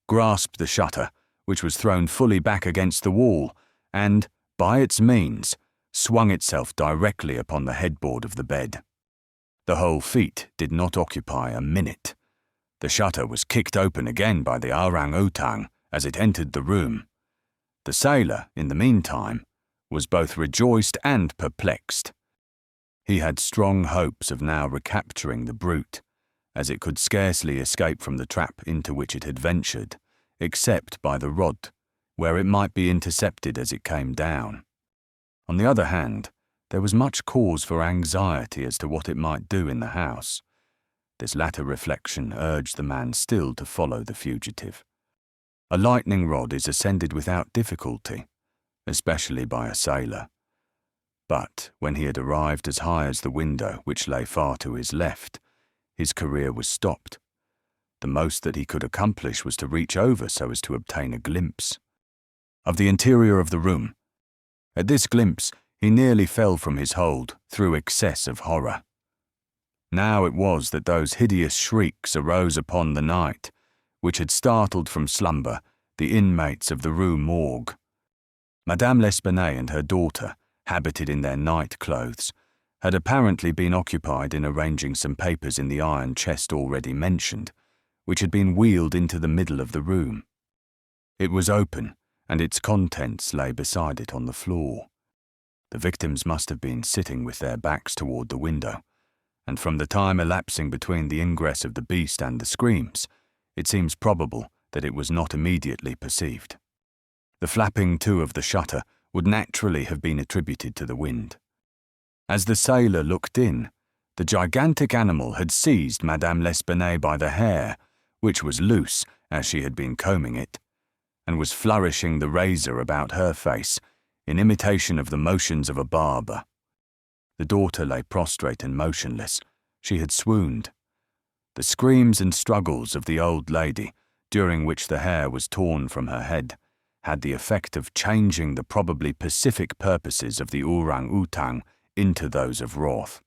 grasped the shutter, which was thrown fully back against the wall, and, by its means, swung itself directly upon the headboard of the bed. The whole feat did not occupy a minute. The shutter was kicked open again by the orang-outang as it entered the room. The sailor, in the meantime, was both rejoiced and perplexed. He had strong hopes of now recapturing the brute, as it could scarcely escape from the trap into which it had ventured, except by the rod, where it might be intercepted as it came down. On the other hand, there was much cause for anxiety as to what it might do in the house. This latter reflection urged the man still to follow the fugitive. A lightning rod is ascended without difficulty, especially by a sailor. But when he had arrived as high as the window, which lay far to his left, his career was stopped. The most that he could accomplish was to reach over so as to obtain a glimpse of the interior of the room. At this glimpse, he nearly fell from his hold through excess of horror. Now it was that those hideous shrieks arose upon the night, which had startled from slumber the inmates of the Rue Morgue. Madame L'Espanaye and her daughter, habited in their night clothes, had apparently been occupied in arranging some papers in the iron chest already mentioned, which had been wheeled into the middle of the room. It was open, and its contents lay beside it on the floor. The victims must have been sitting with their backs toward the window, and from the time elapsing between the ingress of the beast and the screams, it seems probable that it was not immediately perceived. The flapping to of the shutter would naturally have been attributed to the wind. As the sailor looked in, the gigantic animal had seized Madame L'Espanaye by the hair, which was loose as she had been combing it, and was flourishing the razor about her face in imitation of the motions of a barber. The daughter lay prostrate and motionless. She had swooned. The screams and struggles of the old lady, during which the hair was torn from her head, had the effect of changing the probably pacific purposes of the orang-outang into those of wrath.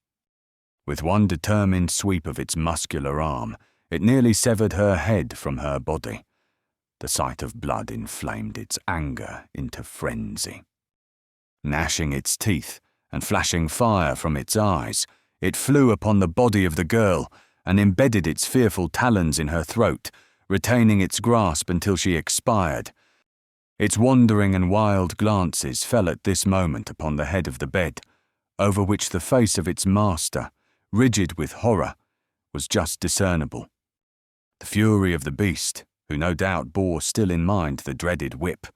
With one determined sweep of its muscular arm, it nearly severed her head from her body. The sight of blood inflamed its anger into frenzy. Gnashing its teeth and flashing fire from its eyes, it flew upon the body of the girl and embedded its fearful talons in her throat, retaining its grasp until she expired. Its wandering and wild glances fell at this moment upon the head of the bed, over which the face of its master, rigid with horror, was just discernible. The fury of the beast, who no doubt bore still in mind the dreaded whip,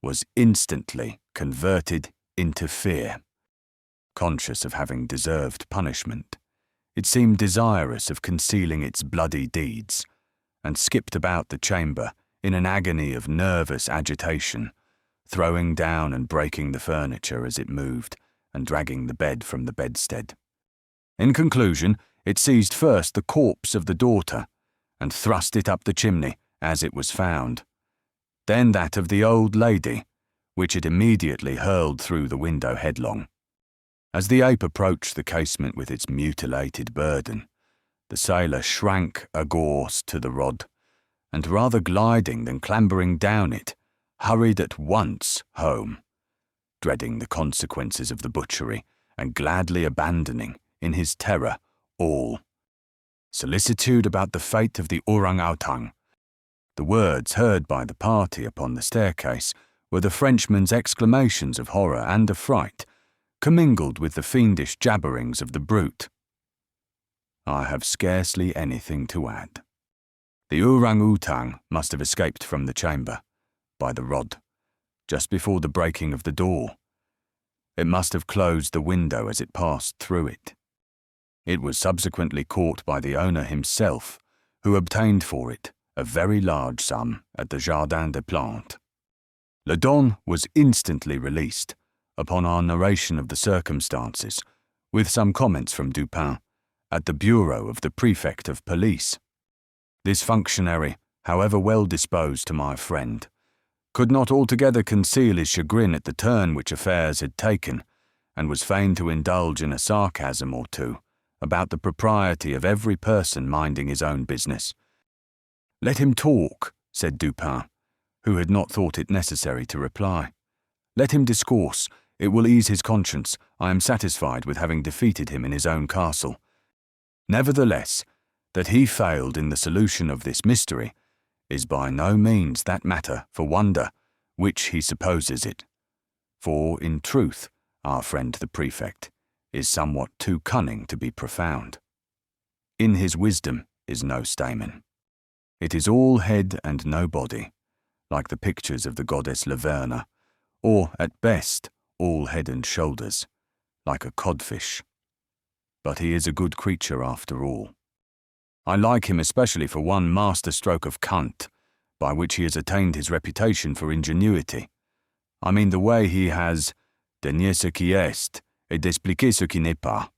was instantly converted into fear. Conscious of having deserved punishment, it seemed desirous of concealing its bloody deeds, and skipped about the chamber in an agony of nervous agitation, throwing down and breaking the furniture as it moved, and dragging the bed from the bedstead. In conclusion, it seized first the corpse of the daughter, and thrust it up the chimney as it was found, then that of the old lady, which it immediately hurled through the window headlong. As the ape approached the casement with its mutilated burden, the sailor shrank aghast to the rod, and rather gliding than clambering down it, hurried at once home, dreading the consequences of the butchery, and gladly abandoning, in his terror, all solicitude about the fate of the orang-outang. The words heard by the party upon the staircase were the Frenchman's exclamations of horror and affright, commingled with the fiendish jabberings of the brute. I have scarcely anything to add. The orang-outang must have escaped from the chamber, by the rod, just before the breaking of the door. It must have closed the window as it passed through it. It was subsequently caught by the owner himself, who obtained for it a very large sum at the Jardin des Plantes. Le Don was instantly released, upon our narration of the circumstances, with some comments from Dupin, at the bureau of the prefect of police. This functionary, however well disposed to my friend, could not altogether conceal his chagrin at the turn which affairs had taken, and was fain to indulge in a sarcasm or two about the propriety of every person minding his own business. "Let him talk," said Dupin, who had not thought it necessary to reply. "Let him discourse. It will ease his conscience. I am satisfied with having defeated him in his own castle. Nevertheless, that he failed in the solution of this mystery is by no means that matter for wonder which he supposes it. For, in truth, our friend the prefect is somewhat too cunning to be profound. In his wisdom is no stamen. It is all head and no body, like the pictures of the goddess Laverna, or, at best, all head and shoulders, like a codfish. But he is a good creature after all. I like him especially for one master-stroke of cant, by which he has attained his reputation for ingenuity. I mean the way he has de nier ce qui est et d'expliquer ce qui n'est pas.